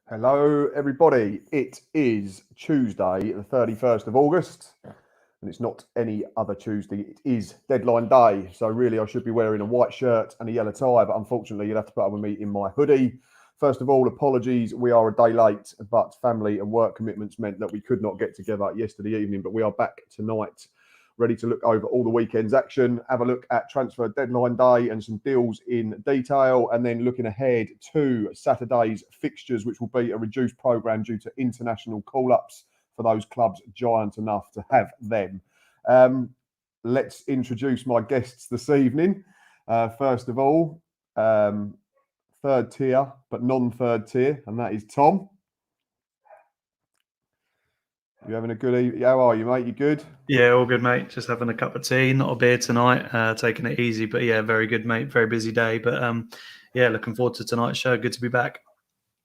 Hello, everybody. It is Tuesday, the 31st of August, and it's not any other Tuesday. It is deadline day. So really, I should be wearing a white shirt and a yellow tie, but unfortunately, you'll have to put up with me in my hoodie. First of all, apologies. We are a day late, but family and work commitments meant that we could not get together yesterday evening, but we are back tonight, ready to look over all the weekend's action, have a look at transfer deadline day and some deals in detail, and then looking ahead to Saturday's fixtures, which will be a reduced programme due to international call-ups for those clubs giant enough to have them. Let's introduce my guests this evening. First of all, third tier, but non-third tier, and that is Tom. You having a good evening? How are you, mate? You good? Yeah, all good, mate. Just having a cup of tea, not a beer tonight. Taking it easy, but yeah, very good, mate. Very busy day, but yeah, looking forward to tonight's show. Good to be back.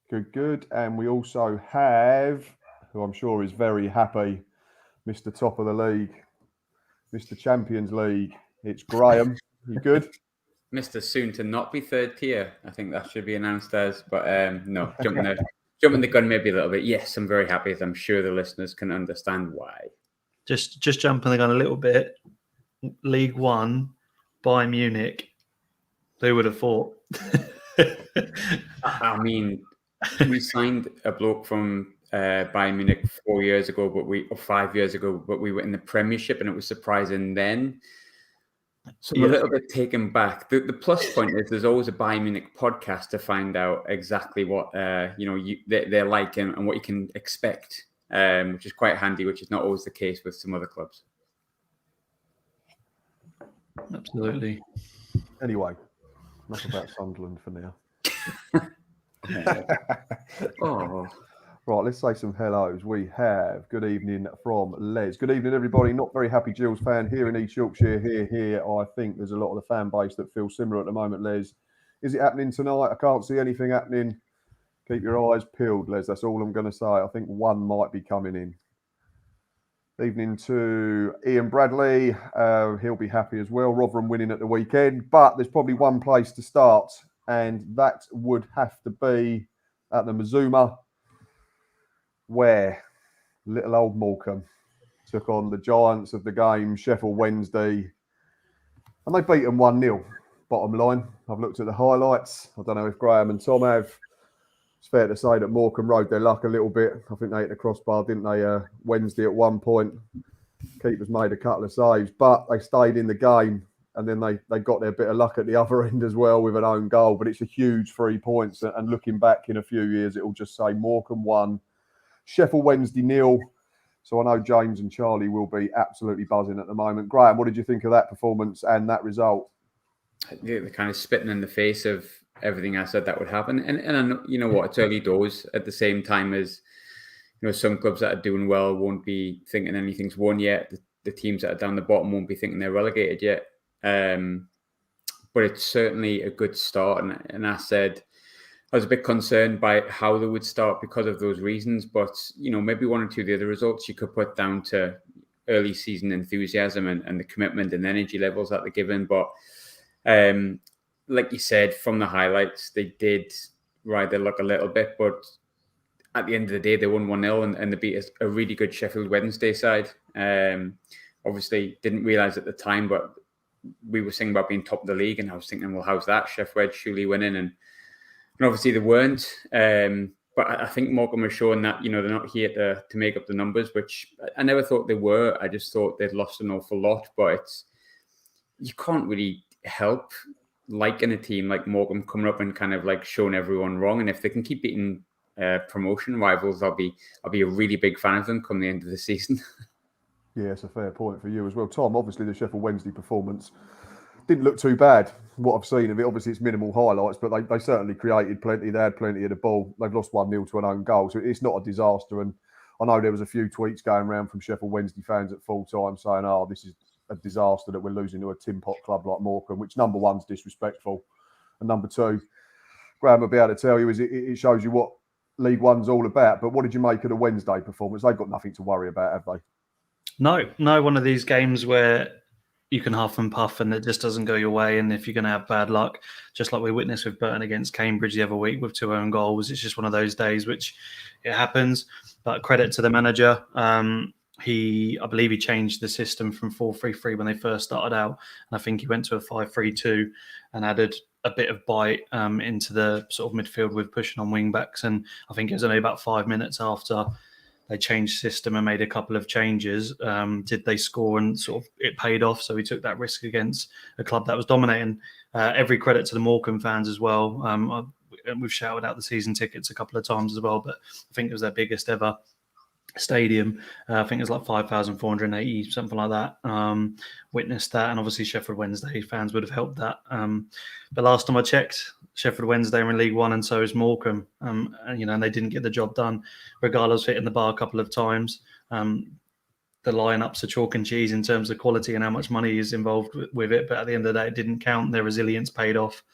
Good. And we also have, who I'm sure is very happy, Mr. Top of the League, Mr. Champions League. It's Graham. You good? Mr. Soon to not be third tier. I think that should be announced as, but no, jumping the gun maybe a little bit. Yes, I'm very happy. I'm sure the listeners can understand why. Just jumping the gun a little bit. League One, Bayern Munich. Who would have thought? I mean, we signed a bloke from Bayern Munich 4 years ago, or 5 years ago, but we were in the Premiership, and it was surprising then. So I'm a little bit taken back. The plus point is there's always a Bayern Munich podcast to find out exactly what they're like and what you can expect, which is quite handy, which is not always the case with some other clubs. Absolutely. Anyway, enough about Sunderland for now. Oh. Right, let's say some hellos. We have good evening from Les. Good evening, everybody. Not very happy Gills fan here in East Yorkshire. Here. I think there's a lot of the fan base that feels similar at the moment, Les. Is it happening tonight? I can't see anything happening. Keep your eyes peeled, Les. That's all I'm going to say. I think one might be coming in. Evening to Ian Bradley. He'll be happy as well. Rotherham winning at the weekend. But there's probably one place to start, and that would have to be at the Mazuma, where little old Morecambe took on the giants of the game, Sheffield Wednesday, and they beat them 1-0. Bottom line, I've looked at the highlights. I don't know if Graham and Tom have. It's fair to say that Morecambe rode their luck a little bit. I think they hit the crossbar, didn't they, Wednesday at one point. Keepers made a couple of saves, but they stayed in the game, and then they got their bit of luck at the other end as well with an own goal. But it's a huge 3 points, and looking back in a few years, it will just say Morecambe 1, Sheffield Wednesday 0. So I know James and Charlie will be absolutely buzzing at the moment. Graham, what did you think of that performance and that result? Yeah, they're kind of spitting in the face of everything I said that would happen. And I know, you know what, it's early doors at the same time as, some clubs that are doing well won't be thinking anything's won yet. The teams that are down the bottom won't be thinking they're relegated yet. But it's certainly a good start. And I said, I was a bit concerned by how they would start because of those reasons, but maybe one or two of the other results you could put down to early season enthusiasm and the commitment and energy levels that they're given. But like you said, from the highlights, they did ride their luck a little bit, but at the end of the day, they won 1-0 and they beat a really good Sheffield Wednesday side. Obviously, didn't realise at the time, but we were singing about being top of the league, and I was thinking, well, how's that? Sheffield Wednesday surely winning, and obviously they weren't. But I think Morecambe was showing that, they're not here to make up the numbers, which I never thought they were. I just thought they'd lost an awful lot. But you can't really help liking a team like Morecambe coming up and kind of like showing everyone wrong. And if they can keep beating promotion rivals, I'll be a really big fan of them come the end of the season. Yeah, it's a fair point for you as well. Tom, obviously the Sheffield Wednesday performance didn't look too bad. What I've seen of it, obviously it's minimal highlights, but they certainly created plenty. They had plenty of the ball. They've lost 1-0 to an own goal, so it's not a disaster. And I know there was a few tweets going around from Sheffield Wednesday fans at full time saying, this is a disaster that we're losing to a tin pot club like Morecambe, which number one's disrespectful. And number two, Graham will be able to tell you, it shows you what League One's all about. But what did you make of the Wednesday performance? They've got nothing to worry about, have they? No, one of these games where you can huff and puff and it just doesn't go your way. And if you're going to have bad luck, just like we witnessed with Burton against Cambridge the other week with 2 own goals, it's just one of those days which it happens. But credit to the manager. I believe he changed the system from 4-3-3 when they first started out. And I think he went to a 5-3-2 and added a bit of bite into the sort of midfield with pushing on wing backs. And I think it was only about 5 minutes after they changed system and made a couple of changes. Did they score and sort of it paid off? So he took that risk against a club that was dominating. Every credit to the Morecambe fans as well. We've shouted out the season tickets a couple of times as well, but I think it was their biggest ever stadium. I think it was like 5,480, something like that. Witnessed that, and obviously Sheffield Wednesday fans would have helped that. But last time I checked, Sheffield Wednesday are in League One, and so is Morecambe. And they didn't get the job done, regardless of hitting the bar a couple of times. The lineups are chalk and cheese in terms of quality and how much money is involved with it. But at the end of the day, it didn't count. Their resilience paid off.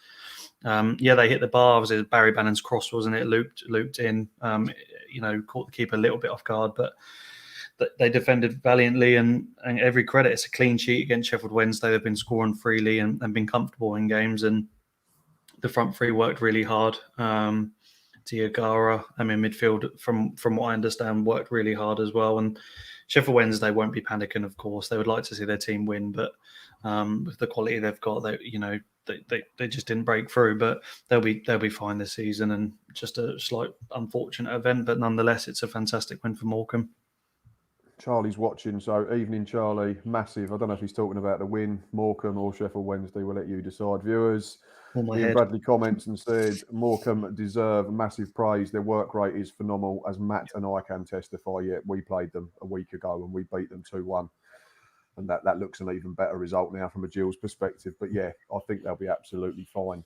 They hit the bar. It was Barry Bannon's cross, wasn't it? Looped in. Caught the keeper a little bit off guard, but they defended valiantly, and every credit. It's a clean sheet against Sheffield Wednesday. They've been scoring freely and been comfortable in games, and the front three worked really hard. Diagara, midfield, from what I understand, worked really hard as well. And Sheffield Wednesday won't be panicking, of course. They would like to see their team win, but with the quality they've got, they just didn't break through. But they'll be fine this season, and just a slight unfortunate event, but nonetheless, it's a fantastic win for Morecambe. Charlie's watching, so evening, Charlie. Massive. I don't know if he's talking about the win, Morecambe or Sheffield Wednesday. We'll let you decide, viewers. Ian Bradley comments and said Morecambe deserve massive praise. Their work rate is phenomenal, as Matt and I can testify. Yet we played them a week ago and we beat them 2-1, and that looks an even better result now from a Gills perspective. But yeah, I think they'll be absolutely fine.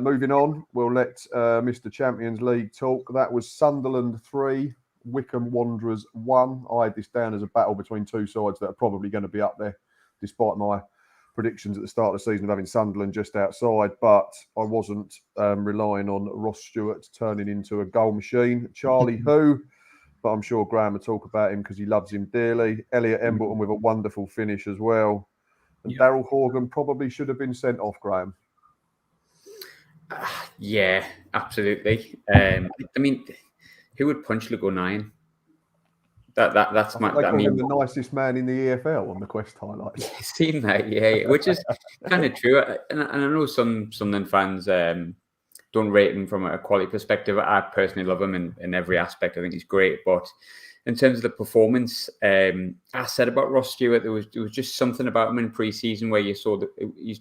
Moving on, we'll let Mr. Champions League talk. That was Sunderland 3, Wycombe Wanderers 1. I had this down as a battle between two sides that are probably going to be up there, despite my predictions at the start of the season of having Sunderland just outside, but I wasn't relying on Ross Stewart turning into a goal machine. Charlie who, but I'm sure Graham will talk about him because he loves him dearly. Elliot Embleton with a wonderful finish as well. And Daryl Horgan probably should have been sent off, Graham. Yeah, absolutely. Who would punch Lugo 9? That's my. They call him the nicest man in the EFL on the Quest highlights. Seen that, yeah, which is kind of true. And I know some Sunderland fans don't rate him from a quality perspective. I personally love him in every aspect. I think he's great, but in terms of the performance, I said about Ross Stewart, there was just something about him in pre-season where you saw that you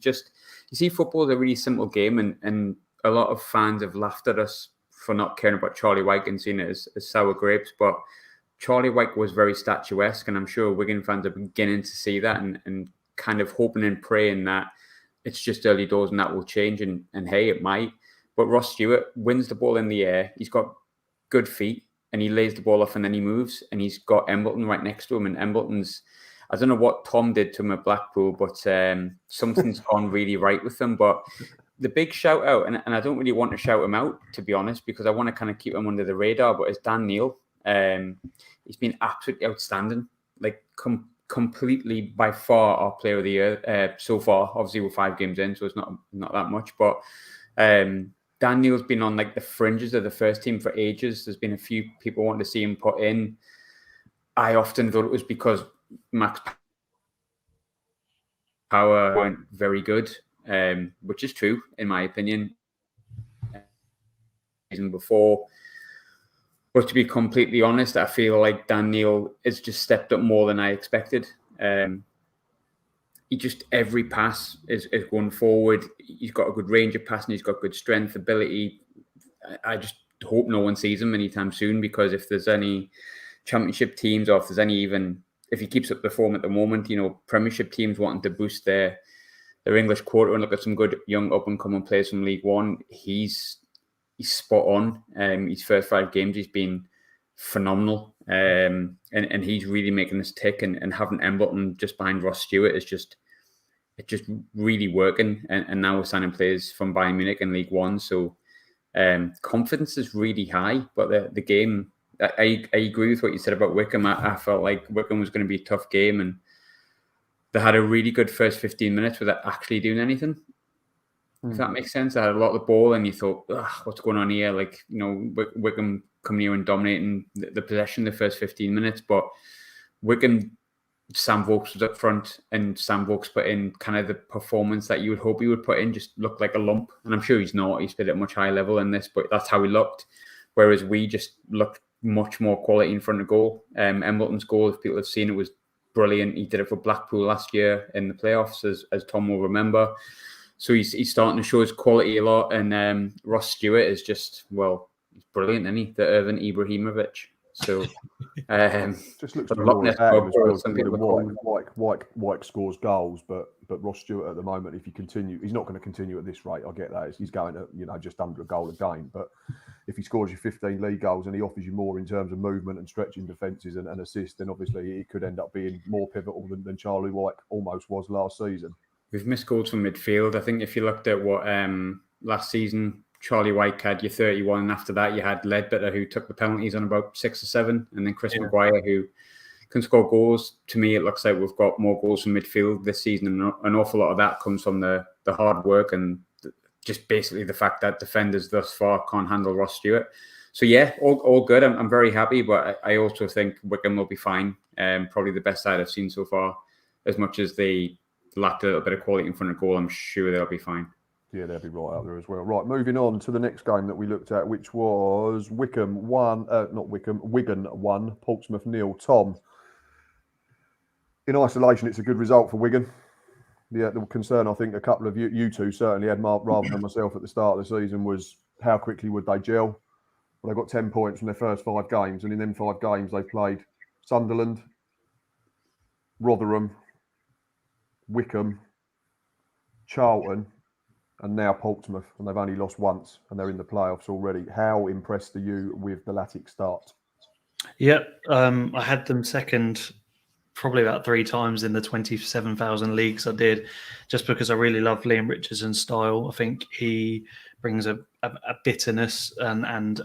see football is a really simple game, and a lot of fans have laughed at us for not caring about Charlie Wyke and seeing it as sour grapes, but Charlie Wyke was very statuesque, and I'm sure Wigan fans are beginning to see that and kind of hoping and praying that it's just early doors and that will change, and hey, it might. But Ross Stewart wins the ball in the air. He's got good feet, and he lays the ball off and then he moves, and he's got Embleton right next to him, and Embleton's, I don't know what Tom did to him at Blackpool, but something's gone really right with him. But the big shout out, and I don't really want to shout him out, to be honest, because I want to kind of keep him under the radar, but it's Dan Neil. He's been absolutely outstanding, like completely by far our player of the year so far. Obviously, we're 5 games in, so it's not that much. But Dan Neil's been on like the fringes of the first team for ages. There's been a few people wanting to see him put in. I often thought it was because Max Power weren't very good, which is true in my opinion. Season before. But to be completely honest, I feel like Dan Neil has just stepped up more than I expected. Every pass is going forward. He's got a good range of passing. He's got good strength, ability. I just hope no one sees him anytime soon, because if there's any championship teams, or if he keeps up the form at the moment, Premiership teams wanting to boost their English quarter and look at some good young up and coming players from League One, he's spot on. His first 5 games, he's been phenomenal, and he's really making us tick. And having Embleton just behind Ross Stewart is just really working. And now we're signing players from Bayern Munich in League One, so confidence is really high. But the game, I agree with what you said about Wycombe. I felt like Wycombe was going to be a tough game, and they had a really good first 15 minutes without actually doing anything. If that makes sense. They had a lot of the ball, and you thought, what's going on here? Like, Wycombe coming here and dominating the possession the first 15 minutes, but Wigan, Sam Vokes was up front, and Sam Vokes put in kind of the performance that you would hope he would put in, just looked like a lump. And I'm sure he's not. He's played at a much higher level in this, but that's how he looked. Whereas we just looked much more quality in front of goal. Embleton's goal, if people have seen it, was brilliant. He did it for Blackpool last year in the playoffs, as Tom will remember. So he's starting to show his quality a lot. And Ross Stewart is just, he's brilliant, isn't he? The Irvin Ibrahimovic. So just looks to be more Wyke scores goals, but Ross Stewart at the moment, if he continue, he's not going to continue at this rate. I get that. He's going at just under a goal a game, but if he scores you 15 league goals and he offers you more in terms of movement and stretching defences and assists, then obviously he could end up being more pivotal than Charlie Wyke almost was last season. We've missed goals from midfield. I think if you looked at what last season, Charlie Wyke had your 31, and after that you had Ledbetter, who took the penalties on about 6 or 7, and then Chris Maguire, who can score goals. To me, it looks like we've got more goals from midfield this season, and an awful lot of that comes from the hard work and just basically the fact that defenders thus far can't handle Ross Stewart. So yeah, all good. I'm very happy, but I also think Wycombe will be fine. Probably the best side I've seen so far. As much as they lacked a little bit of quality in front of goal, I'm sure they'll be fine. Yeah, they'll be right up there as well. Right, moving on to the next game that we looked at, which was Wigan 1, Portsmouth 0. Tom, in isolation, it's a good result for Wigan. The concern, I think, a couple of you two certainly had, rather than myself at the start of the season, was how quickly would they gel? Well, they got 10 points from their first 5 games, and in them 5 games, they played Sunderland, Rotherham, Wycombe, Charlton, and now Portsmouth, and they've only lost once, and they're in the playoffs already. How impressed are you with the Latic start? Yep, I had them second probably about 3 times in the 27,000 leagues I did, just because I really love Liam Richardson's style. I think he brings a bitterness and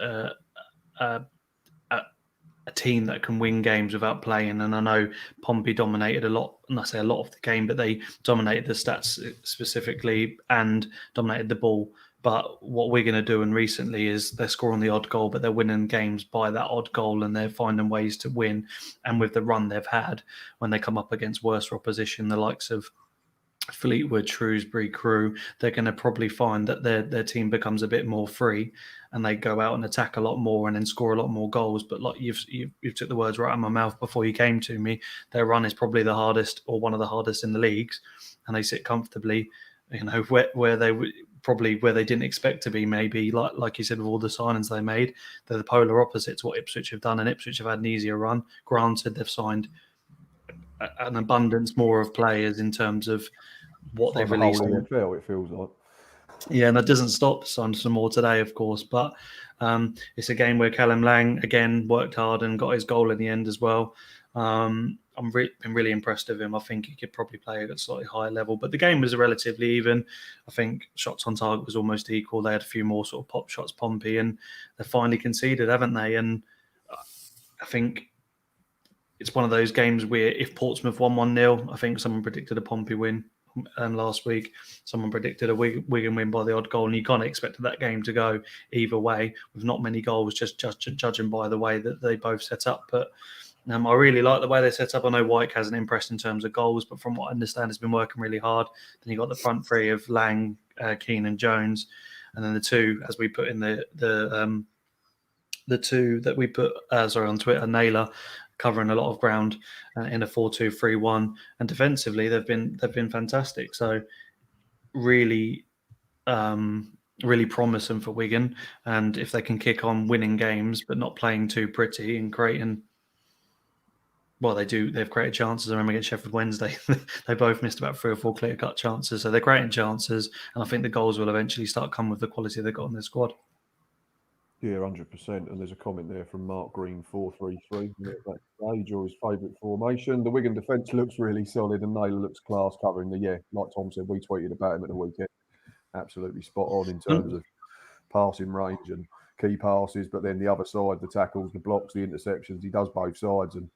a team that can win games without playing. And I know Pompey dominated a lot, and I say a lot of the game, but they dominated the stats specifically and dominated the ball. But what we're going to do, and recently, is they're scoring the odd goal, but they're winning games by that odd goal, and they're finding ways to win. And with the run they've had, when they come up against worse opposition, the likes of Fleetwood, Shrewsbury, Crewe, they're going to probably find that their team becomes a bit more free, and they go out and attack a lot more and then score a lot more goals. But like you've took the words right out of my mouth before you came to me, their run is probably the hardest, or one of the hardest in the leagues, and they sit comfortably, where they didn't expect to be, maybe like you said, with all the signings they made. They're the polar opposite to what Ipswich have done, and Ipswich have had an easier run. Granted, they've signed an abundance more of players in terms of what they've released. It feels like. Yeah, and that doesn't stop. Signed some more today, of course, but it's a game where Callum Lang again worked hard and got his goal in the end as well. I've been really impressed with him. I think he could probably play at a slightly higher level, but the game was relatively even. I think shots on target was almost equal. They had a few more sort of pop shots, Pompey, and they finally conceded, haven't they? And I think it's one of those games where if Portsmouth won 1-0, I think someone predicted a Pompey win last week. Someone predicted a Wigan win by the odd goal, and you kind of expected that game to go either way with not many goals, just judging by the way that they both set up. But I really like the way they set up. I know Wyke hasn't impressed in terms of goals, but from what I understand, has been working really hard. Then you got the front three of Lang, Keane, and Jones, and then the two, as we put in the two that we put on Twitter, Naylor, covering a lot of ground in a 4-2-3-1, and defensively they've been fantastic. So really, really promising for Wigan, and if they can kick on winning games but not playing too pretty and creating. Well, they do. They've created chances. I remember against Sheffield Wednesday, they both missed about 3 or 4 clear-cut chances. So they're creating chances, and I think the goals will eventually start coming with the quality they've got in their squad. Yeah, 100%. And there's a comment there from Mark Green, 4-3-3. Age or his favourite formation. The Wigan defence looks really solid, and Naylor looks class covering like Tom said, we tweeted about him at the weekend. Absolutely spot on in terms of passing range and key passes, but then the other side, the tackles, the blocks, the interceptions, he does both sides. And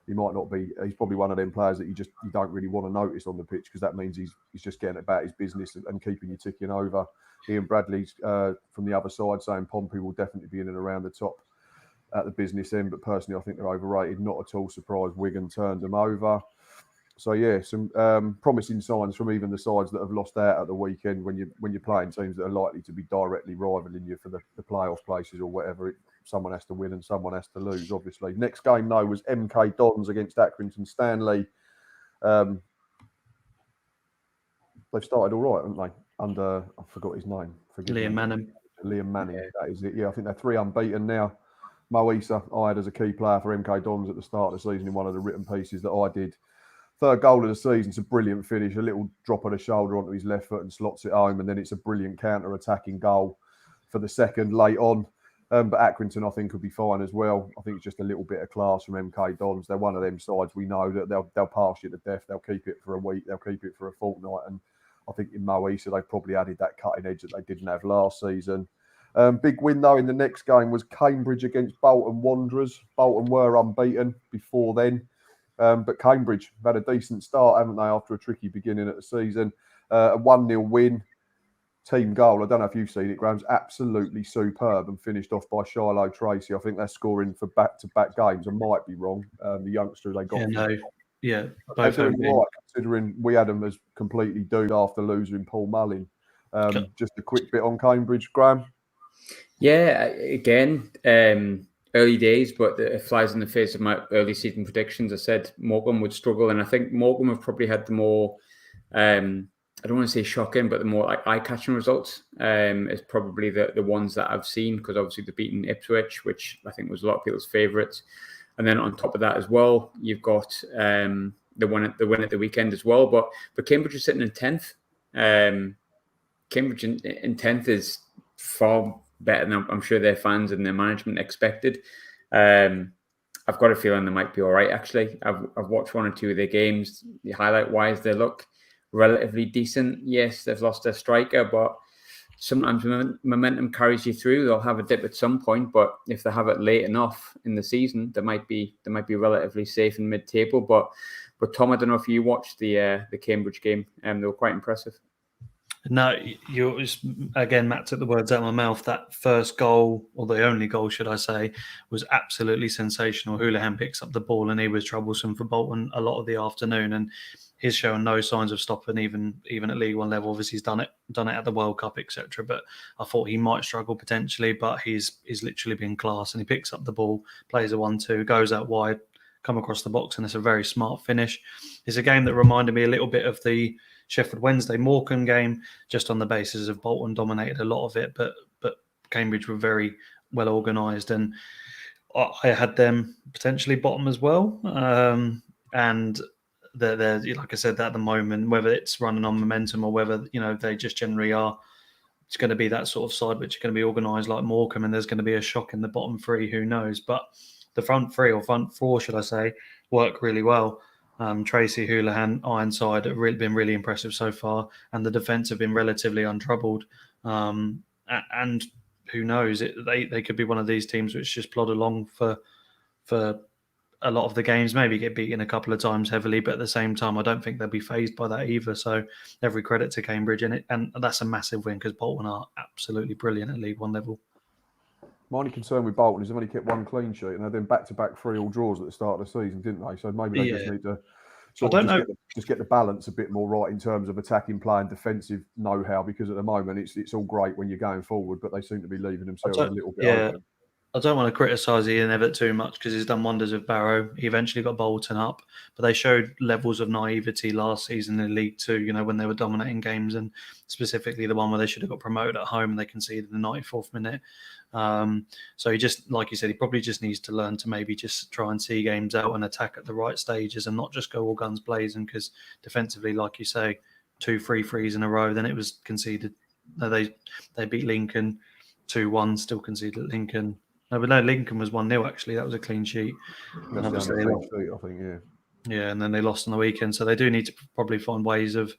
he might not be. He's probably one of them players that you don't really want to notice on the pitch, because that means he's just getting about his business and keeping you ticking over. Ian Bradley's from the other side saying Pompey will definitely be in and around the top at the business end, but personally I think they're overrated. Not at all surprised Wigan turned them over. So yeah, some promising signs from even the sides that have lost out at the weekend. When you're playing teams that are likely to be directly rivaling you for the playoff places or whatever, someone has to win and someone has to lose. Obviously, next game though was MK Dons against Accrington Stanley. They've started all right, haven't they? Under, I forgot his name. Liam Manning. Liam Manning, that is it. Yeah, I think they're 3 unbeaten now. Mo Issa, I had as a key player for MK Dons at the start of the season in one of the written pieces that I did. 3rd goal of the season. It's a brilliant finish, a little drop of the shoulder onto his left foot and slots it home, and then it's a brilliant counter-attacking goal for the second late on. But Accrington, I think, could be fine as well. I think it's just a little bit of class from MK Dons. They're one of them sides we know that they'll pass you to death. They'll keep it for a week. They'll keep it for a fortnight. And I think in Mo Issa, they've probably added that cutting edge that they didn't have last season. Big win, though, in the next game was Cambridge against Bolton Wanderers. Bolton were unbeaten before then. But Cambridge have had a decent start, haven't they, after a tricky beginning at the season. A 1-0 win. Team goal, I don't know if you've seen it, Graham's absolutely superb and finished off by Shiloh Tracy. I think they're scoring for back-to-back games. I might be wrong. The youngster they got. Both doing right, considering we had them as completely doomed after losing Paul Mullin. Just a quick bit on Cambridge, Graham. Yeah, again, early days, but it flies in the face of my early season predictions. I said Morecambe would struggle, and I think Morecambe have probably had the more, I don't want to say shocking, but the more like eye-catching results is probably the ones that I've seen, because obviously they've beaten Ipswich, which I think was a lot of people's favourites. And then on top of that as well, you've got the win at the weekend as well. But Cambridge is sitting in 10th. Cambridge in 10th is far better than I'm sure their fans and their management expected. I've got a feeling they might be all right, actually. I've watched 1 or 2 of their games. Highlight-wise, they look relatively decent. Yes, they've lost their striker, but sometimes momentum carries you through. They'll have a dip at some point, but if they have it late enough in the season, they might be relatively safe in mid-table. But Tom, I don't know if you watched the Cambridge game, they were quite impressive. No, you again, Matt took the words out of my mouth. That first goal, or the only goal, should I say, was absolutely sensational. Houlihan picks up the ball and he was troublesome for Bolton a lot of the afternoon, and he's shown no signs of stopping even at League One level. Obviously, he's done it at the World Cup, etc. But I thought he might struggle potentially, but he's literally been class, and he picks up the ball, plays a 1-2, goes out wide, come across the box, and it's a very smart finish. It's a game that reminded me a little bit of the Sheffield Wednesday Morecambe game, just on the basis of Bolton dominated a lot of it, but Cambridge were very well organised, and I had them potentially bottom as well. And they're like I said, at the moment, whether it's running on momentum or whether they just generally are, it's going to be that sort of side which are going to be organised like Morecambe, and there's going to be a shock in the bottom 3. Who knows? But the front 3 or front 4, should I say, work really well. Tracy, Houlihan, Ironside have been really impressive so far, and the defence have been relatively untroubled. And who knows? They could be one of these teams which just plod along for a lot of the games, maybe get beaten a couple of times heavily, but at the same time, I don't think they'll be fazed by that either. So every credit to Cambridge, and that's a massive win because Bolton are absolutely brilliant at League One level. My only concern with Bolton is they've only kept 1 clean sheet, and they've been back-to-back 3-all draws at the start of the season, didn't they? So maybe they just need to just get the balance a bit more right in terms of attacking play and defensive know-how, because at the moment it's all great when you're going forward, but they seem to be leaving themselves a little bit open. I don't want to criticise Ian Evatt too much because he's done wonders with Barrow. He eventually got Bolton up, but they showed levels of naivety last season in League Two, when they were dominating games, and specifically the one where they should have got promoted at home and they conceded in the 94th minute. So he just, like you said, he probably just needs to learn to maybe just try and see games out and attack at the right stages and not just go all guns blazing, because defensively, like you say, 2 3-3s in a row, then it was conceded. They beat Lincoln 2-1, still conceded at Lincoln. No, but no, Lincoln was 1-0 actually. That was a clean sheet. And obviously I think, yeah, and then they lost on the weekend. So they do need to probably find ways of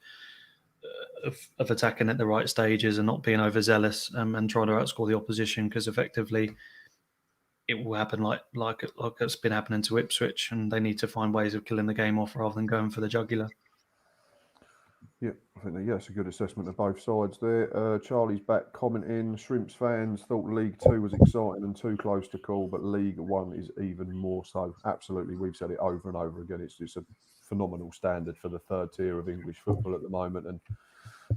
attacking at the right stages and not being overzealous and trying to outscore the opposition, because effectively it will happen like it's been happening to Ipswich, and they need to find ways of killing the game off rather than going for the jugular. Yeah, I think that's a good assessment of both sides there. Charlie's back commenting, Shrimps fans thought League Two was exciting and too close to call, but League One is even more so. Absolutely, we've said it over and over again. It's just a phenomenal standard for the third tier of English football at the moment. And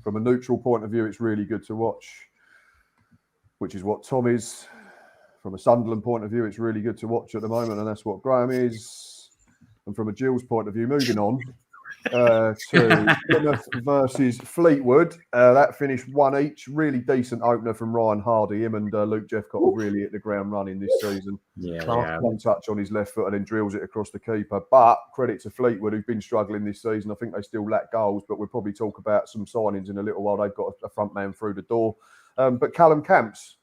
from a neutral point of view, it's really good to watch, which is what Tom is. From a Sunderland point of view, it's really good to watch at the moment, and that's what Graham is. And from a Gills point of view, moving on to Plymouth versus Fleetwood. That finished 1 each. Really decent opener from Ryan Hardy. Him and Luke Jeffcott have really hit the ground running this season. Yeah. One touch on his left foot and then drills it across the keeper. But credit to Fleetwood, who've been struggling this season. I think they still lack goals, but we'll probably talk about some signings in a little while. They've got a front man through the door. But Callum Camps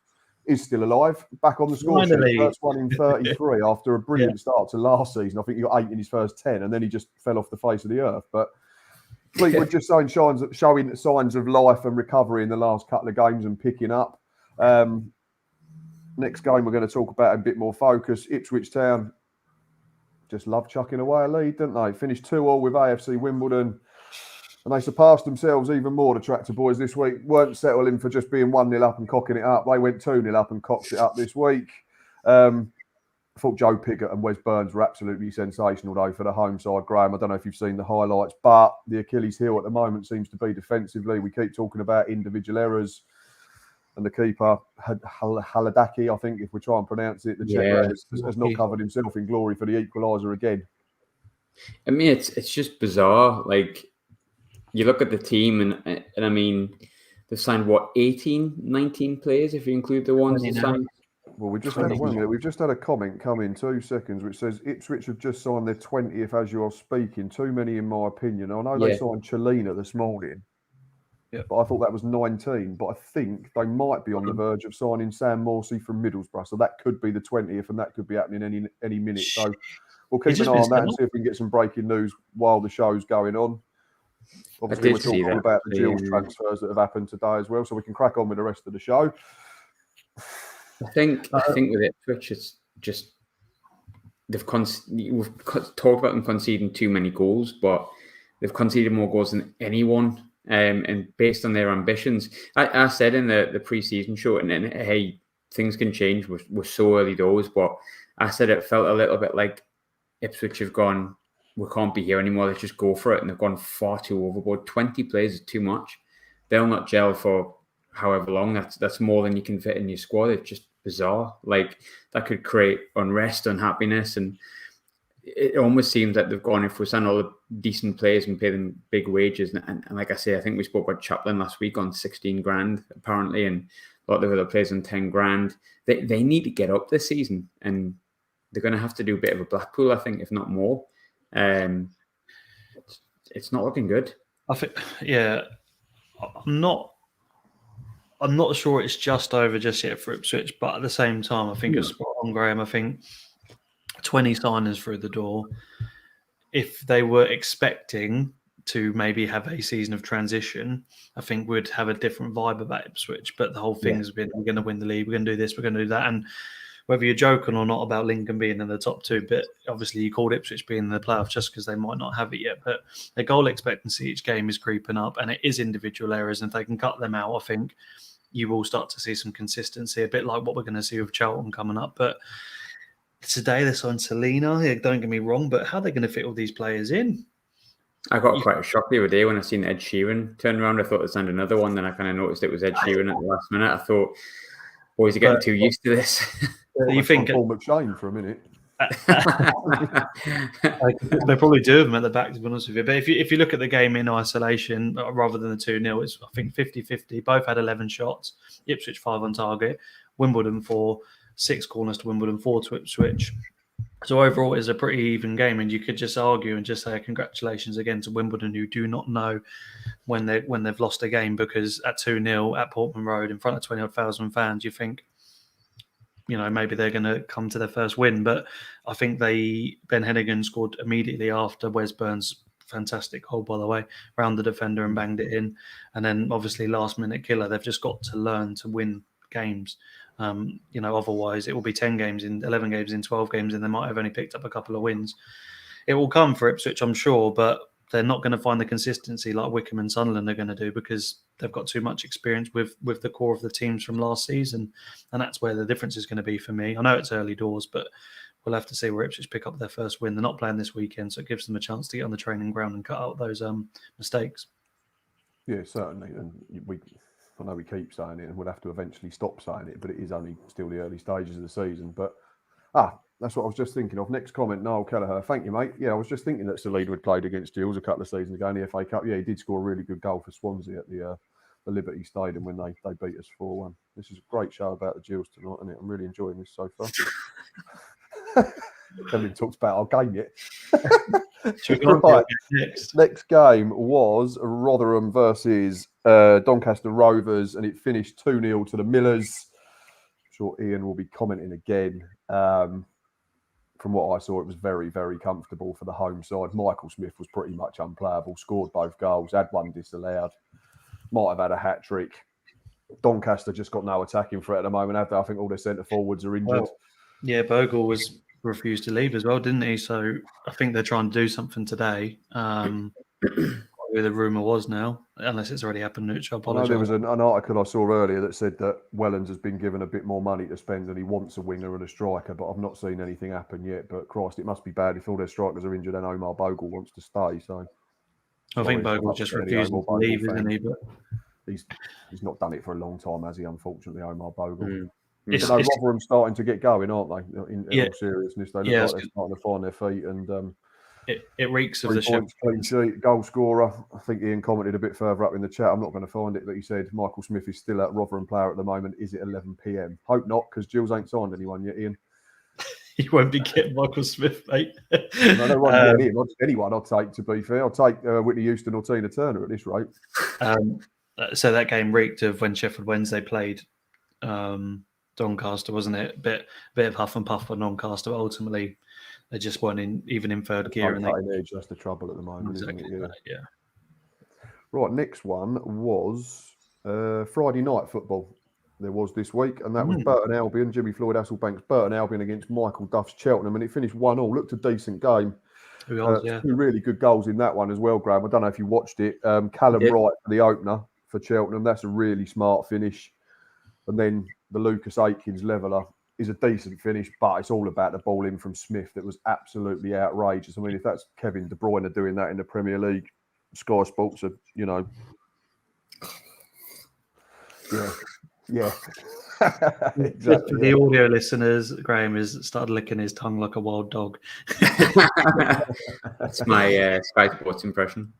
is still alive, back on the score sheet. First one in 33 after a brilliant start to last season. I think he got 8 in his first 10, and then he just fell off the face of the earth. But Fleetwood just showing signs of life and recovery in the last couple of games and picking up. Next game we're going to talk about a bit more focus. Ipswich Town just love chucking away a lead, don't they? Finished 2-2 with AFC Wimbledon. And they surpassed themselves even more, the Tractor Boys, this week. Weren't settling for just being 1-0 up and cocking it up. They went 2-0 up and cocked it up this week. I thought Joe Piggott and Wes Burns were absolutely sensational, though, for the home side. Graham, I don't know if you've seen the highlights, but the Achilles heel at the moment seems to be defensively. We keep talking about individual errors. And the keeper, Haladaki, I think, if we try and pronounce it, the Czech has not covered himself in glory for the equaliser again. I mean, it's just bizarre. Like, you look at the team, and I mean, they've signed, 19 players, if you include the ones that signed? Well, we've just had a comment come in 2 seconds, which says Ipswich have just signed their 20th as you are speaking. Too many, in my opinion. I know they signed Chelina this morning, but I thought that was 19. But I think they might be on the verge of signing Sam Morsey from Middlesbrough. So that could be the 20th, and that could be happening any minute. So we'll keep an eye on that and see if we can get some breaking news while the show's going on. Obviously, we're talking about the Gills transfers that have happened today as well, so we can crack on with the rest of the show. I think with Ipswich, it's just we've talked about them conceding too many goals, but they've conceded more goals than anyone. And based on their ambitions, I said in the pre-season show, and hey, things can change. We're so early doors, but I said it felt a little bit like Ipswich have gone, we can't be here anymore, let's just go for it. And they've gone far too overboard. 20 players is too much. They'll not gel for however long. That's more than you can fit in your squad. It's just bizarre. Like, that could create unrest, unhappiness. And it almost seems like they've gone, if we sign all the decent players and pay them big wages. And like I say, I think we spoke about Chaplin last week on 16 grand, apparently, and a lot of other players on 10 grand. They need to get up this season. And they're going to have to do a bit of a Blackpool, I think, if not more. It's not looking good. I think, I'm not sure it's just over just yet for Ipswich, but at the same time, I think it's spot on, Graham. I think 20 signers through the door. If they were expecting to maybe have a season of transition, I think we'd have a different vibe about Ipswich. But the whole thing has been, we're going to win the league, we're going to do this, we're going to do that. And whether you're joking or not about Lincoln being in the top 2, but obviously you called Ipswich being in the playoffs just because they might not have it yet. But their goal expectancy each game is creeping up, and it is individual errors. And if they can cut them out, I think you will start to see some consistency, a bit like what we're going to see with Charlton coming up. But today they signed Selena. Don't get me wrong, but how are they going to fit all these players in? I got quite a shock the other day when I seen Ed Sheeran turn around. I thought they signed another one. Then I kind of noticed it was Ed Sheeran at the last minute. I thought, boys are getting too used to this. You think Paul McShane for a minute? They probably do have them at the back, to be honest with you. But if you look at the game in isolation, rather than the 2-0, it's, I think, 50-50. Both had 11 shots. Ipswich 5 on target. Wimbledon 4, 6 corners to Wimbledon, 4 to Ipswich. So overall, it's a pretty even game, and you could just argue and just say congratulations again to Wimbledon, who do not know when they've lost a game, because at 2-0 at Portman Road in front of 20,000 fans, you think, maybe they're going to come to their first win. But I think Ben Hennigan scored immediately after Wes Burns' fantastic goal, by the way, round the defender and banged it in. And then obviously last minute killer. They've just got to learn to win games. Otherwise it will be 10 games in, 11 games in, 12 games, and they might have only picked up a couple of wins. It will come for Ipswich, I'm sure, but they're not going to find the consistency like Wycombe and Sunderland are going to do, because they've got too much experience with the core of the teams from last season. And that's where the difference is going to be for me. I know it's early doors, but we'll have to see where Ipswich pick up their first win. They're not playing this weekend, so it gives them a chance to get on the training ground and cut out those mistakes. Yeah, certainly. And I know we keep saying it, and we'll have to eventually stop saying it, but it is only still the early stages of the season. But that's what I was just thinking of. Next comment, Niall Kelleher. Thank you, mate. Yeah, I was just thinking that Salida had played against Gills a couple of seasons ago in the FA Cup. Yeah, he did score a really good goal for Swansea at the Liberty Stadium when they beat us 4-1. This is a great show about the Gills tonight, isn't it? I'm really enjoying this so far. Haven't talked about our game yet. Right. Next game was Rotherham versus Doncaster Rovers, and it finished 2-0 to the Millers. I'm sure Ian will be commenting again. From what I saw, it was very, very comfortable for the home side. Michael Smith was pretty much unplayable, scored both goals, had one disallowed, might have had a hat-trick. Doncaster just got no attacking threat at the moment, have they? I think all their centre forwards are injured. Well, yeah, Bogle was refused to leave as well, didn't he? So I think they're trying to do something today. Where the rumour was now, unless it's already happened, Nooch. I apologise. There was an article I saw earlier that said that Wellens has been given a bit more money to spend and he wants a winger and a striker, but I've not seen anything happen yet. But Christ, it must be bad if all their strikers are injured and Omar Bogle wants to stay. So I think Bogle just refused to leave, isn't he? But he's not done it for a long time, has he? Unfortunately, Omar Bogle. It's Rotherham starting to get going, aren't they? In all seriousness, they look like they're starting to find their feet, and it reeks of the clean sheet, goal scorer. I think Ian commented a bit further up in the chat. I'm not going to find it, but he said Michael Smith is still at Rotherham player at the moment. Is it 11 p.m? Hope not, because Gills ain't signed anyone yet, Ian. You won't be getting Michael Smith, mate. No, anyone I'll take, to be fair. I'll take Whitney Houston or Tina Turner at this rate. So that game reeked of when Sheffield Wednesday played Doncaster, wasn't it? Bit of huff and puff for Doncaster, but ultimately they just weren't even in third gear. And edge, that's the trouble at the moment, exactly, isn't it? Yeah. Right, next one was Friday night football. There was this week, and that was Burton Albion, Jimmy Floyd Hasselbank's Burton Albion against Michael Duff's Cheltenham, and it finished 1-1. Looked a decent game. Two really good goals in that one as well, Graham. I don't know if you watched it. Callum Wright for the opener for Cheltenham. That's a really smart finish. And then the Lucas Aikins leveller is a decent finish, but it's all about the ball in from Smith that was absolutely outrageous. I mean, if that's Kevin De Bruyne doing that in the Premier League, Sky Sports are, yeah. Exactly. For the audio listeners, Graham has started licking his tongue like a wild dog. That's my Sky Sports impression.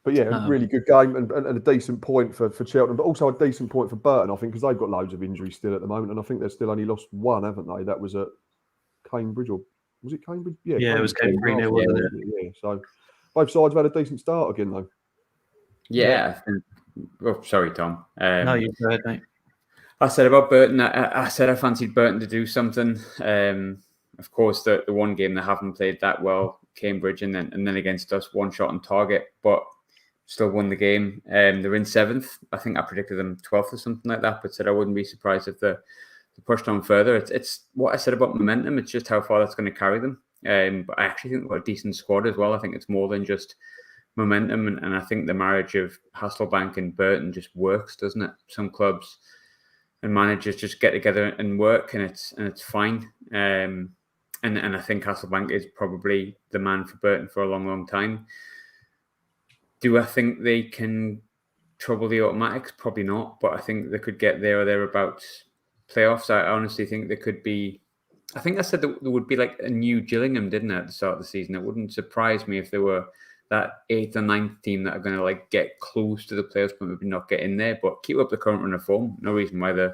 But yeah, really good game and a decent point for Cheltenham, but also a decent point for Burton, I think, because they've got loads of injuries still at the moment, and I think they've still only lost one, haven't they? That was at Cambridge, or was it Cambridge? Yeah, it was Cambridge, wasn't it? Yeah, so both sides have had a decent start again, though. Yeah. Sorry, Tom. No, you go ahead, mate. I said about Burton, I said I fancied Burton to do something. Of course, the one game they haven't played that well, Cambridge, and then against us, one shot on target, but still won the game. They're in 7th. I think I predicted them 12th or something like that, but said I wouldn't be surprised if they pushed on further. It's what I said about momentum. It's just how far that's going to carry them. But I actually think they've got a decent squad as well. I think it's more than just momentum, and I think the marriage of Hasselbank and Burton just works, doesn't it? Some clubs and managers just get together and work, and it's fine. And I think Hasselbank is probably the man for Burton for a long, long time. Do I think they can trouble the automatics? Probably not, but I think they could get there or thereabouts. Playoffs, I honestly think there could be. I think I said there would be like a new Gillingham, didn't it, at the start of the season? It wouldn't surprise me if there were that 8th or 9th team that are going to get close to the playoffs, but maybe not get in there. But keep up the current run of form. No reason why they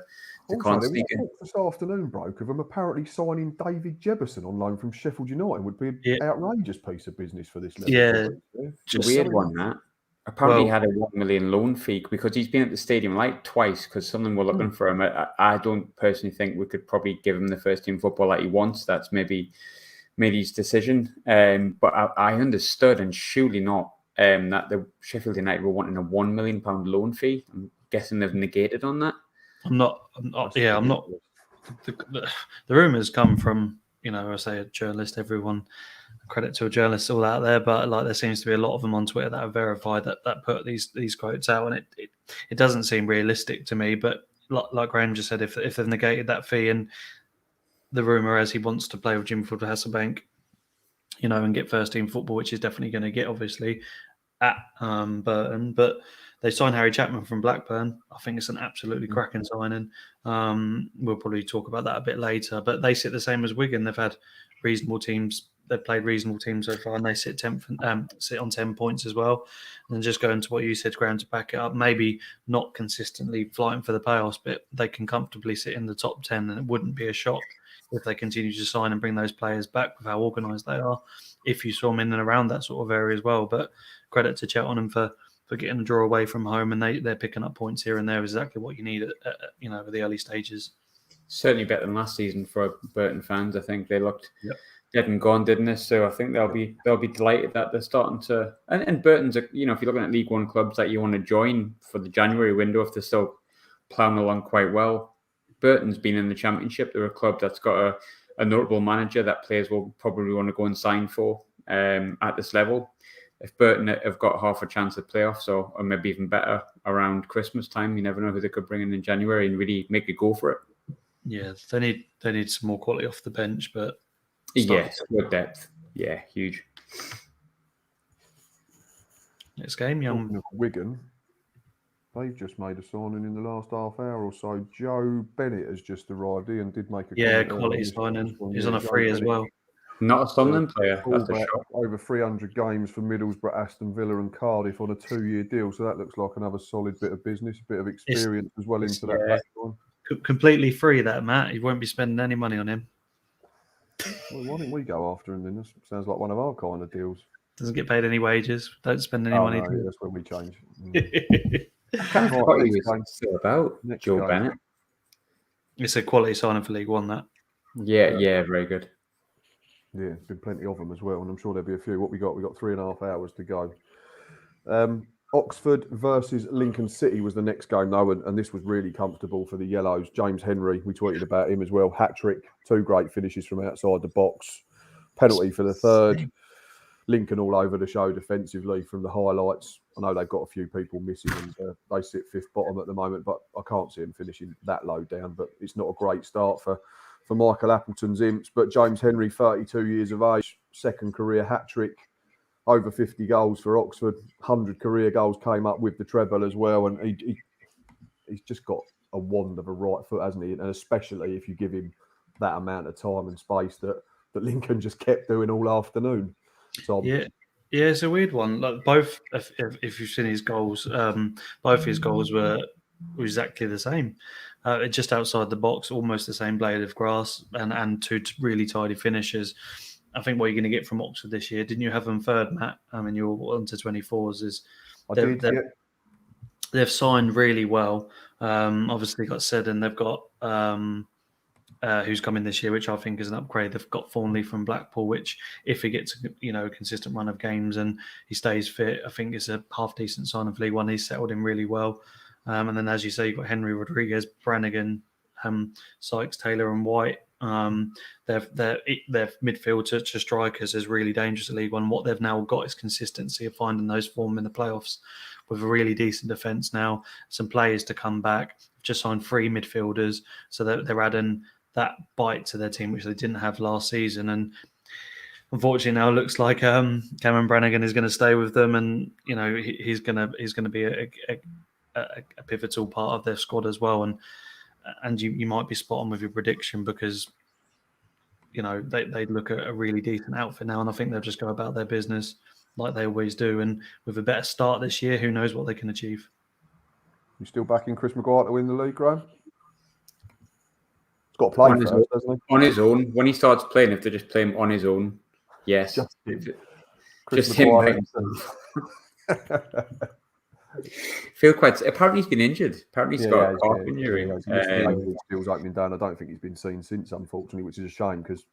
can't sneak in. This afternoon broke of them apparently signing David Jebberson on loan from Sheffield United would be an outrageous piece of business for this level. Yeah, it's a weird one, that. Apparently, he had a $1 million loan fee because he's been at the stadium twice because someone were looking for him. I don't personally think we could probably give him the first team football that he wants. That's maybe his decision. But I understood, and surely not, that the Sheffield United were wanting a £1 million loan fee. I'm guessing they've negated on that. I'm not. Yeah, I'm not. The rumours come from, I say a journalist. Everyone, credit to a journalist all out there, but like there seems to be a lot of them on Twitter that have verified that put these quotes out, and it doesn't seem realistic to me. But like Graham just said, if they've negated that fee, and the rumour as he wants to play with Jimmy Ford Hasselbank, and get first team football, which he's definitely going to get, obviously, at Burton. But they signed Harry Chapman from Blackburn. I think it's an absolutely cracking signing. We'll probably talk about that a bit later. But they sit the same as Wigan. They've had reasonable teams. They've played reasonable teams so far, and they sit sit on 10 points as well. And just going to what you said, Graham, to back it up, maybe not consistently fighting for the playoffs, but they can comfortably sit in the top 10, and it wouldn't be a shock if they continue to sign and bring those players back with how organised they are, if you saw them in and around that sort of area as well. But credit to Cheltenham for getting a draw away from home, and they're picking up points here and there, exactly what you need at the early stages. Certainly better than last season for Burton fans. I think they looked dead and gone, didn't they? So I think they'll be delighted that they're starting to. And Burton's, if you're looking at League One clubs that you want to join for the January window, if they're still ploughing along quite well, Burton's been in the Championship. They're a club that's got a notable manager that players will probably want to go and sign for at this level. If Burton have got half a chance at playoffs, or maybe even better around Christmas time, you never know who they could bring in January and really make a go for it. Yeah, they need some more quality off the bench, but yes, good depth. Yeah, huge. Next game, young Wigan. They've just made a signing in the last half hour or so. Joe Bennett has just arrived. Ian did make a quality signing. He's on a free as well. Not a Sunderland player. That's a shock. Over 300 games for Middlesbrough, Aston Villa and Cardiff on a 2-year deal. So that looks like another solid bit of business, a bit of experience as well into that back line. Completely free, that, Matt. You won't be spending any money on him. Well, why don't we go after him then? This sounds like one of our kind of deals. Doesn't get paid any wages. Don't spend any money. No, yeah, that's when we change. What he was still about, Joe Bennett. It's a quality signing for League One, that. Yeah, very good. Yeah, there's been plenty of them as well, and I'm sure there'll be a few. What we got? We got 3.5 hours to go. Oxford versus Lincoln City was the next game, though, and this was really comfortable for the Yellows. James Henry, we tweeted about him as well. Hat-trick, 2 great finishes from outside the box. Penalty for the third. Lincoln all over the show defensively from the highlights. I know they've got a few people missing, and they sit 5th bottom at the moment, but I can't see them finishing that low down. But it's not a great start for Michael Appleton's Imps. But James Henry, 32 years of age, 2nd career hat-trick, over 50 goals for Oxford, 100 career goals came up with the treble as well. And he's just got a wand of a right foot, hasn't he? And especially if you give him that amount of time and space that Lincoln just kept doing all afternoon. So yeah, it's a weird one. Like both, if you've seen his goals, both his goals were exactly the same. Just outside the box, almost the same blade of grass, and 2 really tidy finishes. I think what you're going to get from Oxford this year, didn't you have them third, Matt? I mean, you're on to 24s. They've signed really well. Obviously got Seddon. They've got who's coming this year, which I think is an upgrade. They've got Thornley from Blackpool, which if he gets a consistent run of games and he stays fit, I think it's a half decent sign for League One. He's settled in really well. And then, as you say, you've got Henry, Rodriguez, Brannigan, Sykes, Taylor, and White. Their midfield to strikers is really dangerous at League One. What they've now got is consistency of finding those form in the playoffs with a really decent defence now. Some players to come back. Just signed 3 midfielders, so they're adding that bite to their team, which they didn't have last season. And unfortunately, now it looks like Cameron Brannigan is going to stay with them, and he's going to be a pivotal part of their squad as well. And you might be spot on with your prediction, because they look at a really decent outfit now, and I think they'll just go about their business like they always do. And with a better start this year, who knows what they can achieve. You still backing Chris Maguire to win the league, Graham? He's got to play on first, hasn't he? On his own. When he starts playing, if they just play him on his own, yes. Just him by himself. Feel quite. Apparently, he's been injured. Apparently, he's got a calf injury. Skills opening down. I don't think he's been seen since, unfortunately, which is a shame, because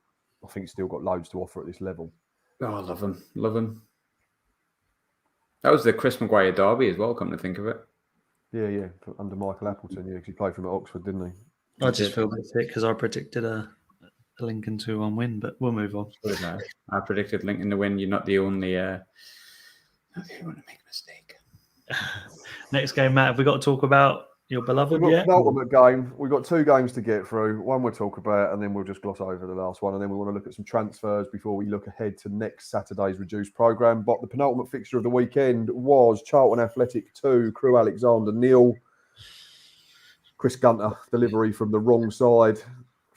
I think he's still got loads to offer at this level. Oh, I love him. Love him. That was the Chris Maguire derby as well, come to think of it. Yeah, under Michael Appleton, because he played for him at Oxford, didn't he? I just feel a bit sick because I predicted a Lincoln 2-1 win, but we'll move on. I predicted Lincoln to win. You're not the only one to make a mistake. Next game, Matt, have we got to talk about your beloved yet? Penultimate game. We've got 2 games to get through. One we'll talk about, and then we'll just gloss over the last one. And then we want to look at some transfers before we look ahead to next Saturday's reduced programme. But the penultimate fixture of the weekend was Charlton Athletic 2, Crewe Alexander 0. Chris Gunter, delivery from the wrong side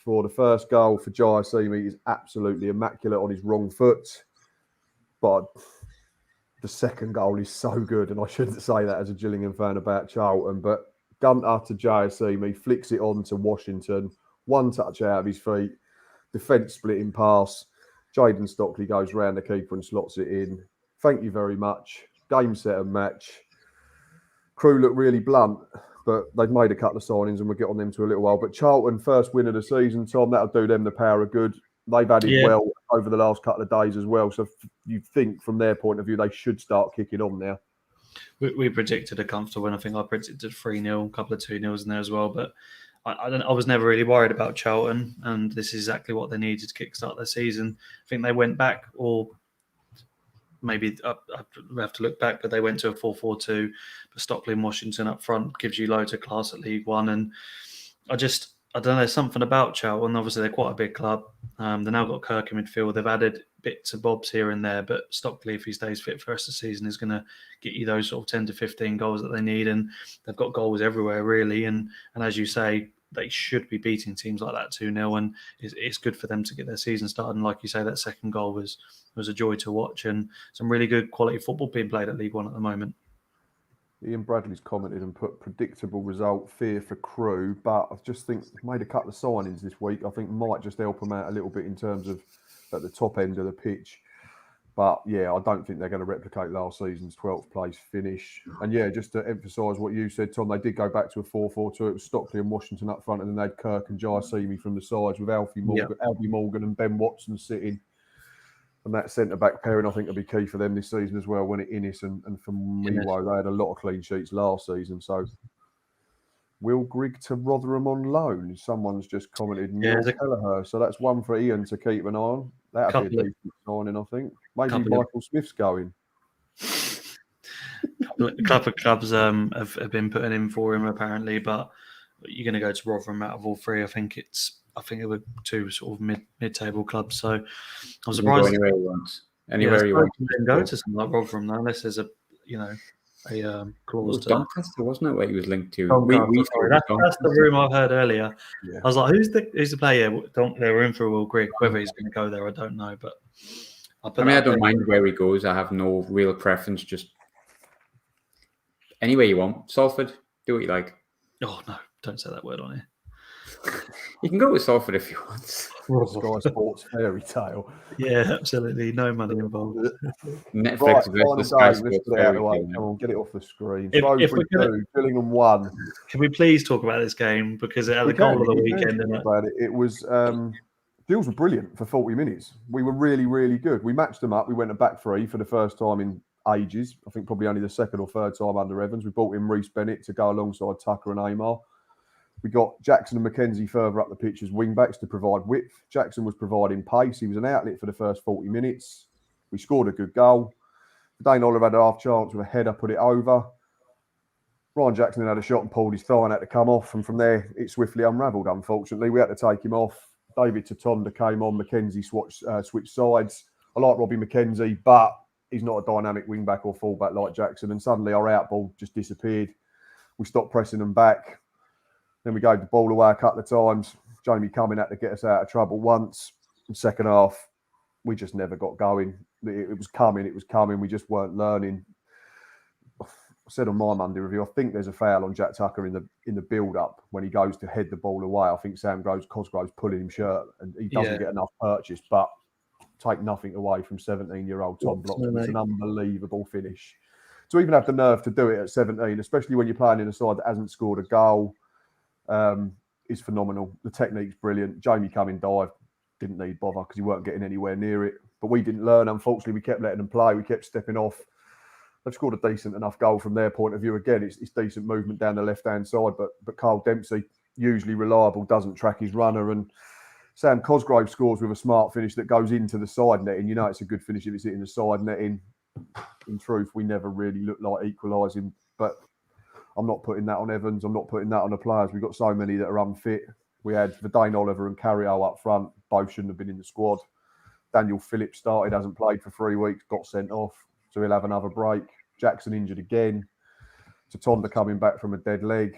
for the first goal for Jai Simi is absolutely immaculate on his wrong foot. But the second goal is so good, and I shouldn't say that as a Gillingham fan about Charlton, but Gunter to Jayasimi, flicks it on to Washington, one touch out of his feet, defence splitting pass. Jayden Stockley goes round the keeper and slots it in. Thank you very much. Game, set and match. Crewe look really blunt, but they've made a couple of signings and we'll get on them to a little while. But Charlton, first win of the season, Tom, that'll do them the power of good. They've added well over the last couple of days as well. So you think from their point of view, they should start kicking on now. We predicted a comfortable win. I think I predicted 3-0, a couple of 2-0s in there as well. But I was never really worried about Charlton, and this is exactly what they needed to kickstart their season. I think they went back, or maybe I have to look back, but they went to a 4-4-2. But Stockley and Washington up front gives you loads of class at League One. And I don't know, there's something about Charlton. Obviously, they're quite a big club. They've now got Kirk in midfield. They've added bits and bobs here and there, but Stockley, if he stays fit for the rest of the season, is going to get you those sort of 10 to 15 goals that they need. And they've got goals everywhere, really. And as you say, they should be beating teams like that 2-0. And it's good for them to get their season started. And like you say, that second goal was a joy to watch. And some really good quality football being played at League One at the moment. Ian Bradley's commented and put predictable result, fear for Crewe, but I just think made a couple of signings this week. I think might just help them out a little bit in terms of at the top end of the pitch. But yeah, I don't think they're going to replicate last season's 12th place finish. And yeah, just to emphasise what you said, Tom, they did go back to a 4-4-2. It was Stockley and Washington up front, and then they had Kirk and Jai Simi from the sides with Albie Morgan and Ben Watson sitting. And that centre-back pairing, I think, will be key for them this season as well, when it Innes and from Miwo, they had a lot of clean sheets last season. So, Will Grigg to Rotherham on loan? Someone's just commented, Neil Kelleher. So that's one for Ian to keep an eye on. That'll be a decent signing, I think. Maybe Michael Smith's going. A couple of clubs have been putting in for him, apparently, but you're going to go to Rotherham out of all three. I think it were 2 sort of mid-table clubs. So I'm surprised. Anywhere he wants. Anywhere he wants. He can go to something like Rotherham now, unless there's a clause to Doncaster, wasn't it, where he was linked to? That's the rumour I heard earlier. Yeah. I was like, who's the player? They were in for Will Grigg. Whether he's going to go there, I don't know. But I don't mind where he goes. I have no real preference. Just anywhere you want. Salford, do what you like. Oh no, don't say that word on here. You can go with Salford if you want. Sky Sports fairy tale. Yeah, absolutely. No money involved. Netflix versus Sky Sports fairy tale. Come on, get it off the screen. If we're gonna, Gillingham won. Can we please talk about this game, because it had a goal of the weekend in it? It was Gills were brilliant for 40 minutes. We were really, really good. We matched them up. We went a back three for the first time in ages. I think probably only the second or third time under Evans. We brought in Reece Bennett to go alongside Tucker and Amar. We got Jackson and McKenzie further up the pitch as wing-backs to provide width. Jackson was providing pace. He was an outlet for the first 40 minutes. We scored a good goal. Dane Oliver had a half chance with a header, put it over. Ryan Jackson had a shot and pulled his thigh and had to come off. And from there, it swiftly unravelled, unfortunately. We had to take him off. David Tatonda came on. McKenzie switched sides. I like Robbie McKenzie, but he's not a dynamic wing-back or full-back like Jackson. And suddenly our outball just disappeared. We stopped pressing them back. Then we gave the ball away a couple of times. Jamie Cumming had to get us out of trouble once. In the second half, we just never got going. It was coming. We just weren't learning. I said on my Monday review, I think there's a foul on Jack Tucker in the build-up when he goes to head the ball away. I think Sam Cosgrove's pulling him shirt and he doesn't get enough purchase, but take nothing away from 17-year-old Tom Bloxham. It's an unbelievable finish. To even have the nerve to do it at 17, especially when you're playing in a side that hasn't scored a goal, is phenomenal. The technique's brilliant. Jamie Cumming dived, didn't need bother because he weren't getting anywhere near it. But we didn't learn. Unfortunately, we kept letting them play. We kept stepping off. they've scored a decent enough goal from their point of view. Again, it's decent movement down the left-hand side, but Carl Dempsey, usually reliable, doesn't track his runner, and Sam Cosgrove scores with a smart finish that goes into the side netting. You know it's a good finish if it's hitting the side netting. In truth, we never really look like equalising, but I'm not putting that on Evans. I'm not putting that on the players. We've got so many that are unfit. We had Verdane Oliver and Carriol up front. Both shouldn't have been in the squad. Daniel Phillips started, hasn't played for 3 weeks, got sent off, so he'll have another break. Jackson injured again. Tatonda coming back from a dead leg.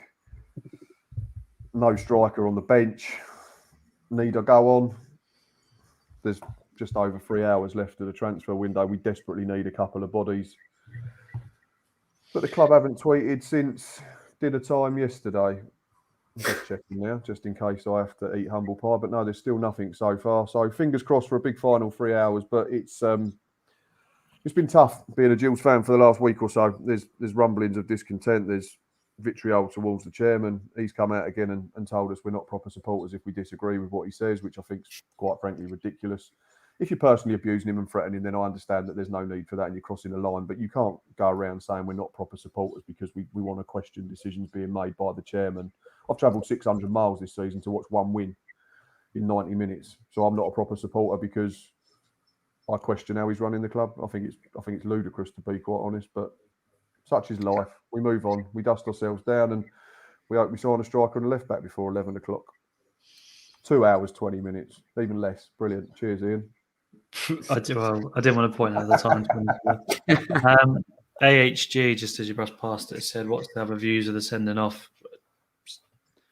No striker on the bench. Need I go on? There's just over 3 hours left of the transfer window. We desperately need a couple of bodies. But the club haven't tweeted since dinner time yesterday. I'm just checking now, just in case I have to eat humble pie. But no, there's still nothing so far. So fingers crossed for a big final 3 hours. But it's been tough being a Gills fan for the last week or so. There's rumblings of discontent. There's vitriol towards the chairman. He's come out again and told us we're not proper supporters if we disagree with what he says, which I think is quite frankly ridiculous. If you're personally abusing him and threatening, then I understand that there's no need for that and you're crossing the line. But you can't go around saying we're not proper supporters because we want to question decisions being made by the chairman. I've travelled 600 miles this season to watch one win in 90 minutes. So I'm not a proper supporter because I question how he's running the club. I think it's ludicrous, to be quite honest. But such is life. We move on. We dust ourselves down and we hope we sign a striker and a left back before 11 o'clock. 2 hours, 20 minutes, even less. Brilliant. Cheers, Ian. I didn't want to point out the time. AHG, just as you brushed past it, said, what's the other views of the sending off?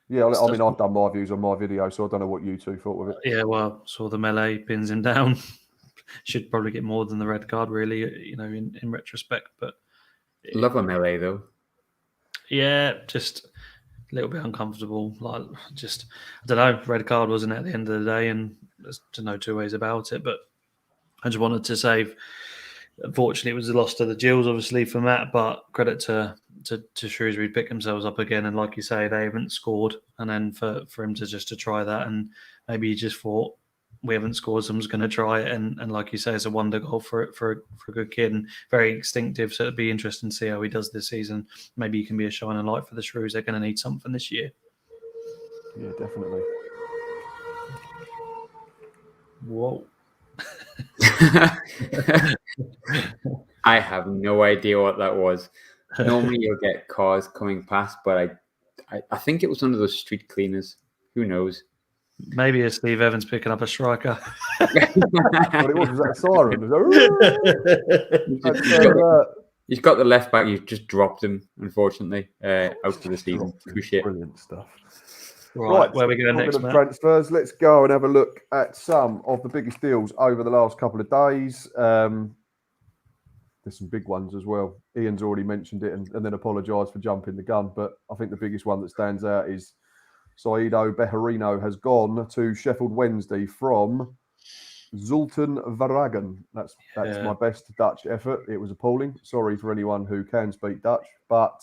Yeah, I mean, I've done my views on my video, so I don't know what you two thought of it. Yeah, well, saw the melee, pins him down. Should probably get more than the red card, really, you know, in retrospect. But love a melee, though. Yeah, just a little bit uncomfortable. Like, just, I don't know, red card, wasn't it, at the end of the day? And there's no two ways about it. But I just wanted to say, unfortunately, it was a loss to the Gills, obviously, for Matt, but credit to Shrewsbury pick themselves up again. And like you say, they haven't scored. And then for him to try that, and maybe he just thought, we haven't scored, so I'm just going to try it. And like you say, it's a wonder goal for a good kid and very instinctive. So it'd be interesting to see how he does this season. Maybe he can be a shining light for the Shrews. They're going to need something this year. Yeah, definitely. Whoa. I have no idea what that was. Normally you'll get cars coming past, but I think it was one of those street cleaners. Who knows? Maybe it's Steve Evans picking up a striker. But it was that siren. He's got the left back. You've just dropped him, unfortunately, out for the season. Brilliant stuff. Right, where we go next, Matt? Transfers. Let's go and have a look at some of the biggest deals over the last couple of days. There's some big ones as well. Ian's already mentioned it and then apologised for jumping the gun. But I think the biggest one that stands out is Saido Bejarino has gone to Sheffield Wednesday from Zultan Varagan. That's my best Dutch effort. It was appalling. Sorry for anyone who can speak Dutch, but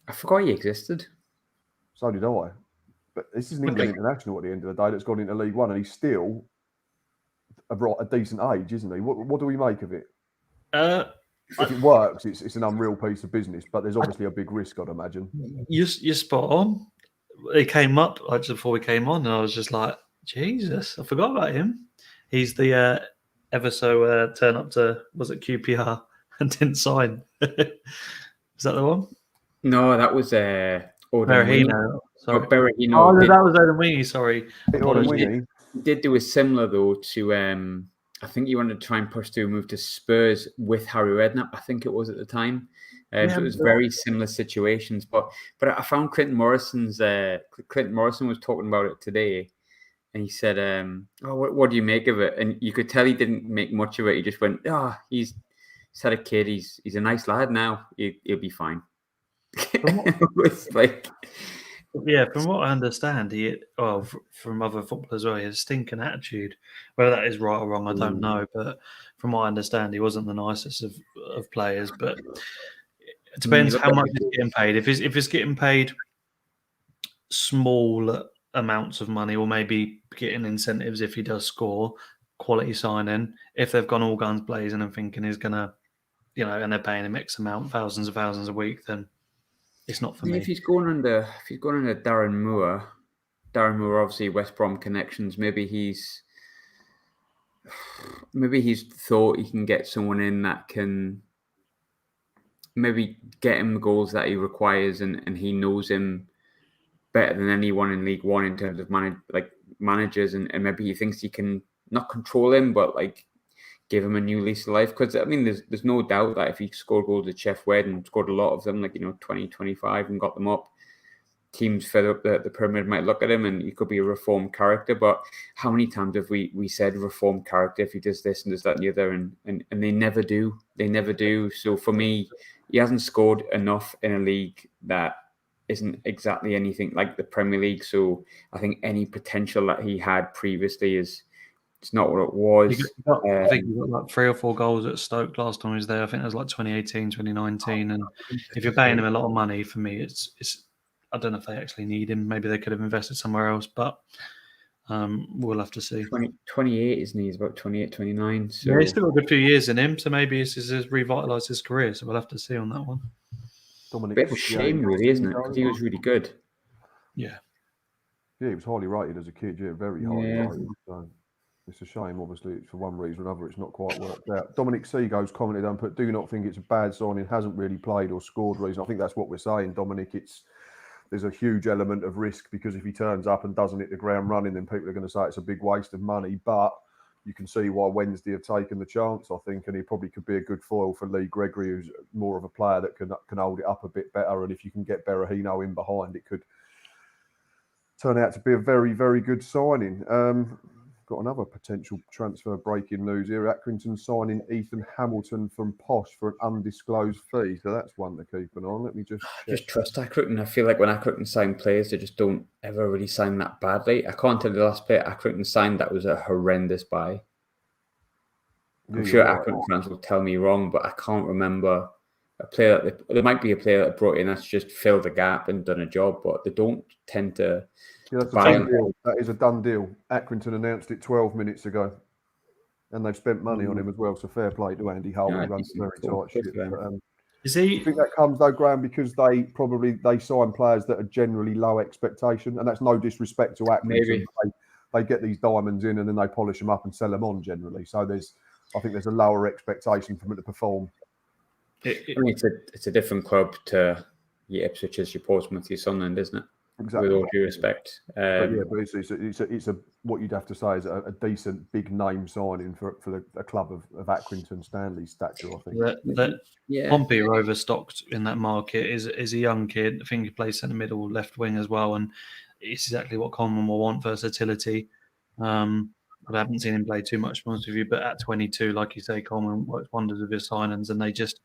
I forgot he existed. So did I. But this is an England international at the end of the day that's gone into League One, and he's still a decent age, isn't he? What do we make of it? If it works, it's an unreal piece of business, but there's obviously a big risk, I'd imagine. You're spot on. He came up just before we came on, and I was just like, Jesus, I forgot about him. He's the ever so turn up to, was it QPR and didn't sign? Is that the one? No, that was Berahino. Sorry. Berahino. Oh, no, that was Odemwingie, sorry. He did do a similar, though, to, I think he wanted to try and push through a move to Spurs with Harry Redknapp, I think it was at the time. So it was very similar situations. But I found Clinton Morrison was talking about it today, and he said, what do you make of it? And you could tell he didn't make much of it. He just went, he's had a kid. He's a nice lad now. He'll be fine. It's like... Yeah, from what I understand, from other footballers as well, he has a stinking attitude. Whether that is right or wrong, I don't know. But from what I understand, he wasn't the nicest of players. But it depends how much he's getting paid. If it's getting paid small amounts of money, or maybe getting incentives if he does score, quality signing. If they've gone all guns blazing and thinking he's gonna and they're paying him X amount, thousands a week, then it's not for me. If he's going under Darren Moore obviously West Brom connections, maybe he's thought he can get someone in that can maybe get him the goals that he requires, and he knows him better than anyone in League One in terms of managers, and maybe he thinks he can not control him, but like give him a new lease of life. Because I mean, there's no doubt that if he scored goals at Chef Wed and scored a lot of them, 20, 25, and got them up, teams fed up the Pyramid might look at him and he could be a reformed character. But how many times have we said reformed character if he does this and does that and the other, and they never do. They never do. So for me, he hasn't scored enough in a league that isn't exactly anything like the Premier League. So I think any potential that he had previously it's not what it was. I think he got like 3 or 4 goals at Stoke last time he was there. I think it was like 2018, 2019. And if you're paying him a lot of money, for me, it's I don't know if they actually need him. Maybe they could have invested somewhere else, but we'll have to see. 28, isn't he? He's about 28, 29. So. Yeah, he's still got a good few years in him, so maybe this has revitalised his career. So we'll have to see on that one. Dominic, bit of a shame, really, isn't it? Because he was really good. Yeah. Yeah, he was highly rated as a kid. Yeah, very highly rated. So it's a shame. Obviously, it's for one reason or another, it's not quite worked out. Dominic Seago's commented on, but do you not think it's a bad signing? Hasn't really played or scored reason. I think that's what we're saying, Dominic. There's a huge element of risk because if he turns up and doesn't hit the ground running, then people are going to say it's a big waste of money. But you can see why Wednesday have taken the chance, I think, and he probably could be a good foil for Lee Gregory, who's more of a player that can hold it up a bit better. And if you can get Berahino in behind, it could turn out to be a very, very good signing. Got another potential transfer breaking news here. Accrington signing Ethan Hamilton from Posh for an undisclosed fee. So that's one to keep an eye on. Let me just trust Accrington. I feel like when Accrington sign players, they just don't ever really sign that badly. I can't tell you the last player Accrington signed that was a horrendous buy. I'm sure Accrington fans will tell me wrong, but I can't remember a player that there might be a player that brought in that's just filled a gap and done a job, but they don't tend to. Yeah, that's a done deal. That is a done deal. Accrington announced it 12 minutes ago, and they've spent money on him as well. So fair play to Andy Hull, who runs a very tight ship. Is he? I think that comes though, Graham, because they sign players that are generally low expectation, and that's no disrespect to Accrington. Maybe. They get these diamonds in and then they polish them up and sell them on generally. So I think there's a lower expectation for them to perform. It's a different club to your Ipswich, your Portsmouth, your Sunderland, isn't it? Exactly. With all due respect. But it's a what you'd have to say is a decent big name signing for a club of Accrington Stanley's stature, I think. Pompey are overstocked in that market. Is a young kid. I think he plays centre middle, left wing as well, and it's exactly what Coleman will want: versatility. I haven't seen him play too much, to be honest with you, but at 22, like you say, Coleman works wonders with his signings, and they just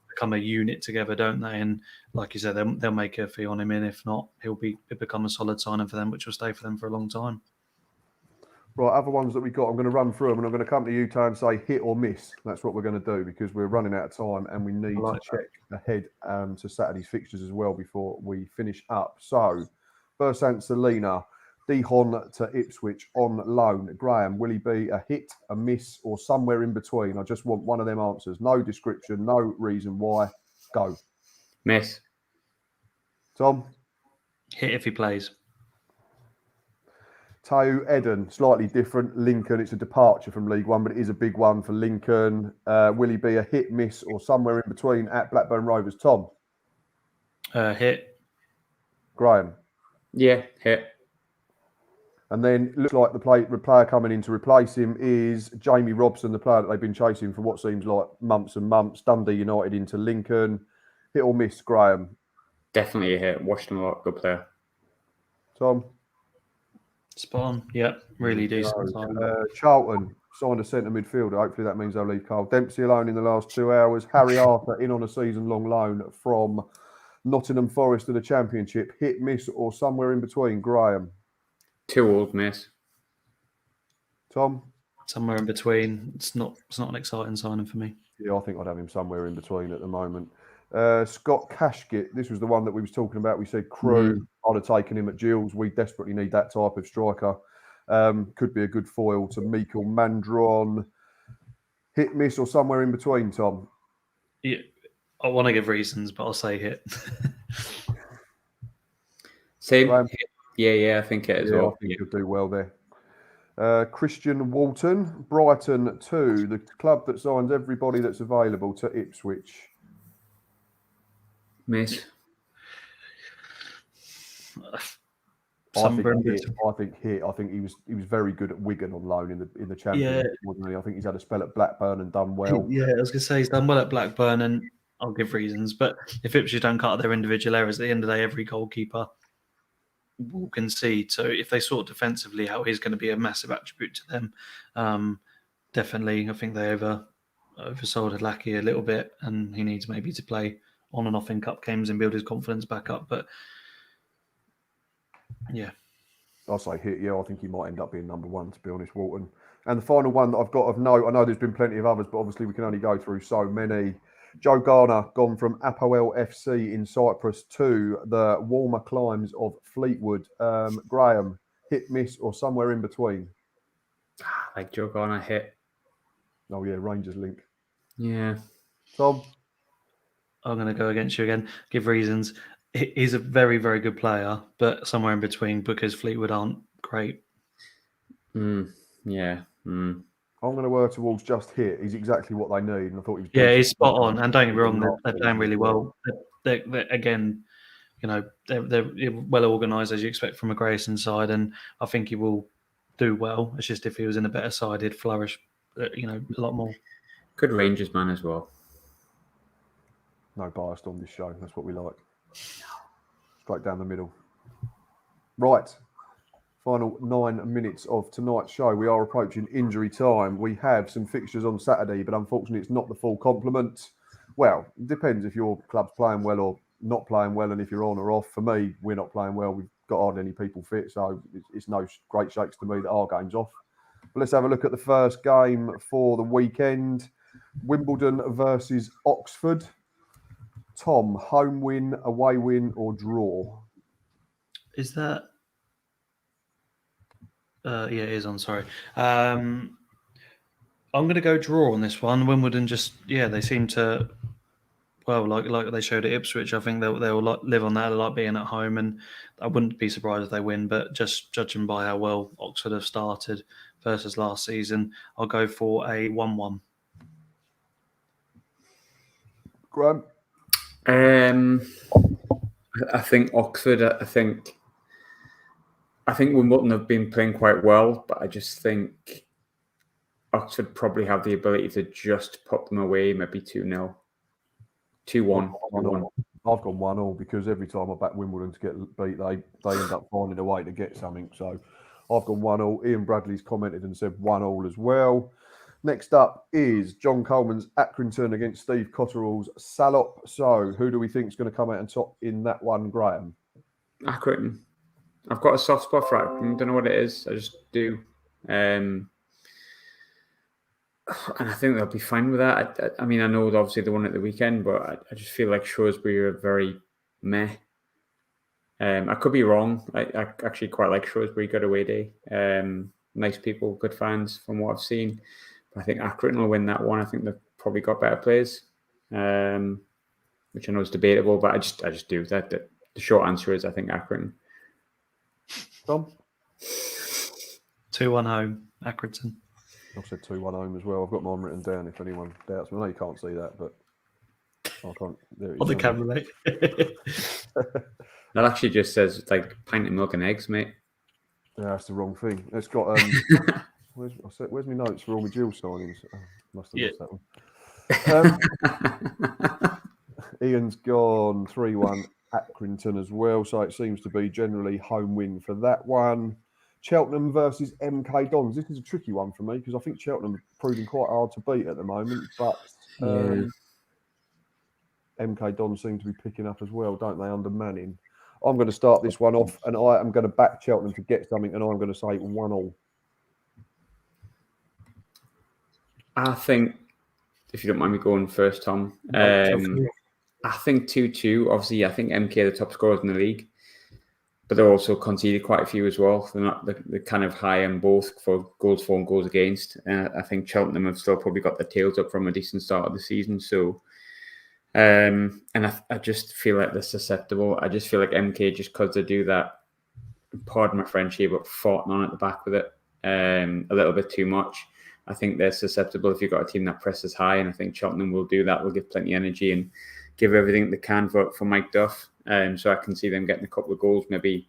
become a unit together, don't they? And like you said, they'll make a fee on him, and if not, he'll become a solid signing for them, which will stay for them for a long time. Right, other ones that we got, I'm going to run through them, and I'm going to come to you, Tay, and say hit or miss. That's what we're going to do because we're running out of time, and we need to check ahead to Saturday's fixtures as well before we finish up. So, first answer, Selena. Dihon to Ipswich on loan. Graham, will he be a hit, a miss, or somewhere in between? I just want one of them answers. No description, no reason why. Go. Miss. Tom? Hit if he plays. Tau Eden, slightly different. Lincoln, it's a departure from League One, but it is a big one for Lincoln. Will he be a hit, miss, or somewhere in between at Blackburn Rovers? Tom? Hit. Graham? Yeah, hit. And then it looks like the player coming in to replace him is Jamie Robson, the player that they've been chasing for what seems like months and months. Dundee United into Lincoln. Hit or miss, Graham? Definitely a hit. Watched him a lot. Good player. Tom? Spot on. Yeah, really decent. Charlton signed a centre midfielder. Hopefully that means they'll leave Carl Dempsey alone in the last 2 hours. Harry Arthur in on a season-long loan from Nottingham Forest to the Championship. Hit, miss, or somewhere in between, Graham? Too old, miss. Tom? Somewhere in between. It's not an exciting signing for me. Yeah, I think I'd have him somewhere in between at the moment. Scott Cashgit, this was the one that we was talking about. We said Crewe. I'd have taken him at Gills. We desperately need that type of striker. Could be a good foil to Mikel Mandron. Hit, miss, or somewhere in between, Tom? Yeah, I want to give reasons, but I'll say hit. Same. Graham? Yeah, I think it as I well. think he'll do well there. Christian Walton, Brighton 2, the club that signs everybody that's available to Ipswich. Miss. I think hit. I think he was very good at Wigan on loan in the Championship, wasn't he? I think he's had a spell at Blackburn and done well. Yeah, I was going to say he's done well at Blackburn, and I'll give reasons. But if Ipswich don't cut their individual errors, at the end of the day, every goalkeeper will concede. So if they sort defensively out, he's going to be a massive attribute to them. Definitely, I think they oversold Adlaki a little bit, and he needs maybe to play on and off in cup games and build his confidence back up. But yeah, I'll say hit. Yeah, I think he might end up being number one, to be honest, Walton. And the final one that I've got of note, I know there's been plenty of others, but obviously we can only go through so many. Joe Garner gone from Apoel FC in Cyprus to the warmer climes of Fleetwood. Graham, hit, miss, or somewhere in between? Like Joe Garner hit. Oh yeah, Rangers link. Yeah. Tom? I'm going to go against you again. Give reasons. He's a very, very good player, but somewhere in between because Fleetwood aren't great. Yeah. I'm going to work towards just hit. He's exactly what they need, and I thought he was. Yeah, he's spot on. And don't get me wrong, they're playing really well. They're again, they're well organised as you expect from a Grayson side, and I think he will do well. It's just if he was in a better side, he'd flourish, a lot more. Good Rangers man as well. No bias on this show. That's what we like. Straight down the middle. Right. Final 9 minutes of tonight's show. We are approaching injury time. We have some fixtures on Saturday, but unfortunately it's not the full complement. Well, it depends if your club's playing well or not playing well, and if you're on or off. For me, we're not playing well. We've got hardly any people fit, so it's no great shakes to me that our game's off. But let's have a look at the first game for the weekend. Wimbledon versus Oxford. Tom, home win, away win, or draw? Is that... yeah, it is on, sorry. I'm going to go draw on this one. Wimbledon they seem to, like they showed at Ipswich, I think they'll live on that. They like being at home, and I wouldn't be surprised if they win, but just judging by how well Oxford have started versus last season, I'll go for a 1-1. Graham? I think Oxford, I think Wimbledon have been playing quite well, but I just think Oxford probably have the ability to just put them away, maybe 2-0. 2-1. I've gone 1-1 because every time I back Wimbledon to get beat, they end up finding a way to get something. So I've gone 1-1. Ian Bradley's commented and said 1-1 as well. Next up is John Coleman's Accrington against Steve Cotterell's Salop. So who do we think is going to come out on top in that one, Graham? Accrington. I've got a soft spot for Accrington. Don't know what it is. I just do. And I think they'll be fine with that. I mean, I know obviously they won at the weekend, but I just feel like Shrewsbury are very meh. I could be wrong. I actually quite like Shrewsbury. Good away day. Nice people, good fans from what I've seen. But I think Accrington will win that one. I think they've probably got better players, which I know is debatable, but I just do that. The short answer is I think Accrington. Tom? 2-1 home, Accrington. I've said 2-1 home as well. I've got mine written down if anyone doubts me. I know you can't see that, but I can't. On the camera, mate. That actually just says like pint of milk and eggs, mate. Yeah, that's the wrong thing. It's got where's my notes for all my Jill signings? Oh, must have lost that one. Ian's gone 3-1 Accrington as well, so it seems to be generally home win for that one. Cheltenham versus MK Dons. This is a tricky one for me because I think Cheltenham are proving quite hard to beat at the moment, but MK Dons seem to be picking up as well, don't they, under Manning? I'm going to start this one off, and I am going to back Cheltenham to get something, and I'm going to say 1-1. I think, if you don't mind me going first, Tom, I think 2-2. Obviously, I think MK are the top scorers in the league, but they're also conceded quite a few as well. They're not they're kind of high on both for goals for and goals against. I think Cheltenham have still probably got their tails up from a decent start of the season, so And I just feel like they're susceptible. I just feel like MK, just because they do that, pardon my French here, but farting on at the back with it a little bit too much. I think they're susceptible if you've got a team that presses high, and I think Cheltenham will do that. Will give plenty of energy and give everything they can for Mike Duff. So I can see them getting a couple of goals, maybe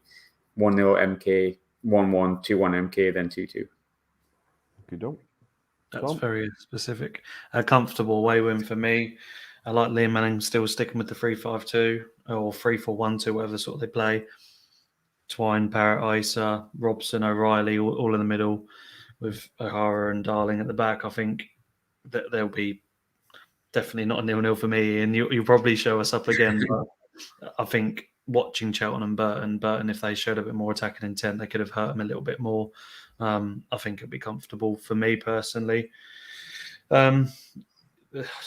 1-0 MK, 1-1, 2-1 MK, then 2-2. Good dog. That's very specific. A comfortable away win for me. I like Liam Manning still sticking with the 3-5-2 or 3-4-1-2, whatever sort they play. Twine, Parrott, Isa, Robson, O'Reilly, all in the middle, with O'Hara and Darling at the back. I think that there'll be definitely not a 0-0 for me, and you'll probably show us up again. But I think watching Cheltenham and Burton, if they showed a bit more attacking intent, they could have hurt them a little bit more. I think it'd be comfortable for me personally.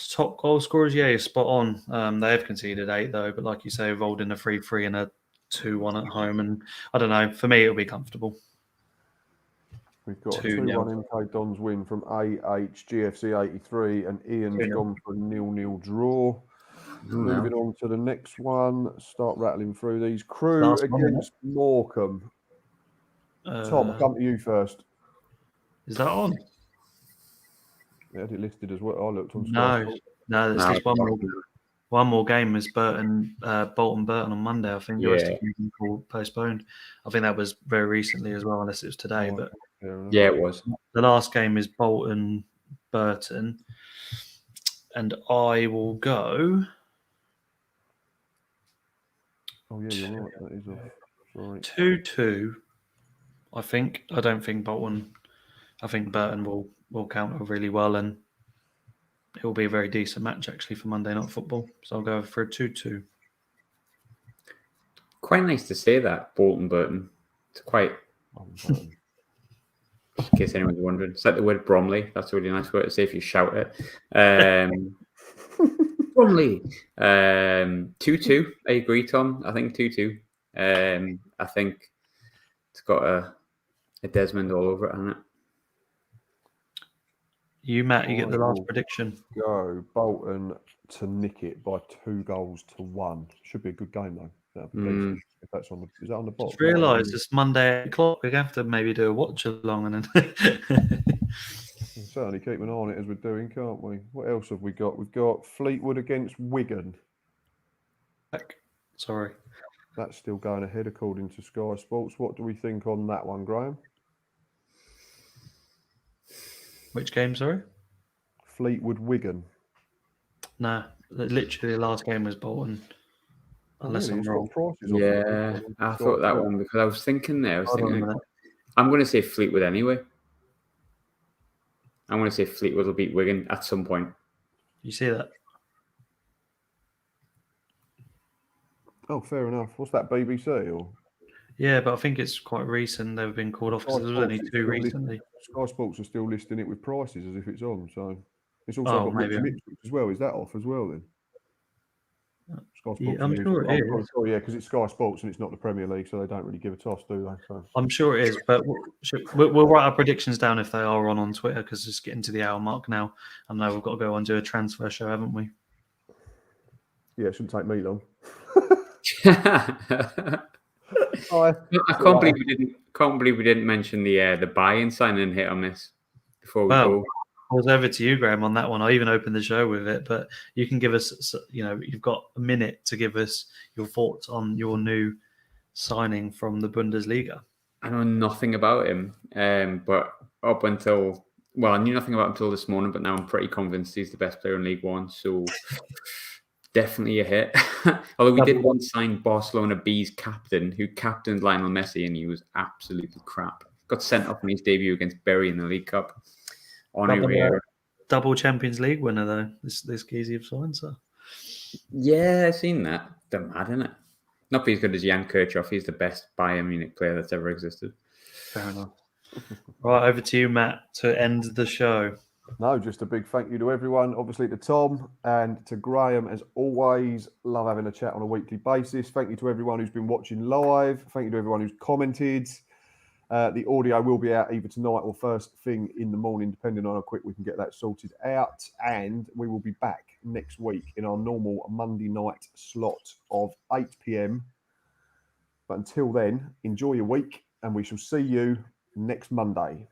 Top goal scorers, yeah, you're spot on. They have conceded 8 though, but like you say, involved in a 3-3 and a 2-1 at home, and I don't know. For me, it'll be comfortable. We've got a 2-1 MK Dons win from GFC 83, and Ian's gone for a 0-0 draw. Moving on to the next one. Start rattling through these. Crewe against Morecambe. Tom, I'll come to you first. Is that on? Yeah, it listed as well. I looked on Sky. No, there's just one more game is Bolton Burton on Monday. I think the rest of the game postponed. I think that was very recently as well, unless it was today. But yeah, it was. The last game is Bolton Burton, and I will go. Oh yeah, you're right. That is sorry. 2-2. I think. I don't think Bolton. I think Burton will counter really well, and it will be a very decent match actually for Monday Night Football. So I'll go for a 2-2. Quite nice to say that, Bolton Burton. It's quite. In case anyone's wondering, it's like the word Bromley. That's a really nice word to say if you shout it. Bromley. 2-2. I agree, Tom. I think 2-2. I think it's got a Desmond all over it, hasn't it? You, Matt, you get the last prediction. Go Bolton to nick it by 2-1. Should be a good game though. If that's on the, is that on the box? Just realised it's Monday 8 o'clock. We have to maybe do a watch along and then. We'll certainly keep an eye on it as we're doing, can't we? What else have we got? We've got Fleetwood against Wigan. Sorry. That's still going ahead according to Sky Sports. What do we think on that one, Graham? Which game, sorry? Fleetwood Wigan. No, literally the last game was Bolton. Unless I'm wrong. Yeah, I thought that one because I was thinking there. I'm going to say Fleetwood anyway. I'm going to say Fleetwood will beat Wigan at some point. You see that? Oh, fair enough. What's that, BBC or? Yeah, but I think it's quite recent. They've been called off because there was only 2 recently. Sky Sports are still listing it with prices as if it's on. So it's also got Ipswich as well. Is that off as well then? Sky Sports. I'm sure it is. Oh, yeah, because it's Sky Sports and it's not the Premier League, so they don't really give a toss, do they? So. I'm sure it is, but we'll write our predictions down if they are on Twitter because it's getting to the hour mark now. I know we've got to go on to a transfer show, haven't we? Yeah, it shouldn't take me long. I can't believe we didn't mention the buy-in signing hit on this before we go. I was over to you, Graham, on that one. I even opened the show with it, but you can give us, you've got a minute to give us your thoughts on your new signing from the Bundesliga. I know nothing about him, but I knew nothing about him until this morning, but now I'm pretty convinced he's the best player in League One. So definitely a hit. Although we did once sign Barcelona B's captain, who captained Lionel Messi, and he was absolutely crap. Got sent off in his debut against Bury in the League Cup. Double Champions League winner, though. This geezy of signed, so. Yeah, I've seen that. They're mad, isn't it? Not be as good as Jan Kirchhoff. He's the best Bayern Munich player that's ever existed. Fair enough. Right, over to you, Matt, to end the show. No, just a big thank you to everyone, obviously to Tom and to Graham, as always. Love having a chat on a weekly basis. Thank you to everyone who's been watching live. Thank you to everyone who's commented. The audio will be out either tonight or first thing in the morning, depending on how quick we can get that sorted out. And we will be back next week in our normal Monday night slot of 8 p.m. But until then, enjoy your week, and we shall see you next Monday.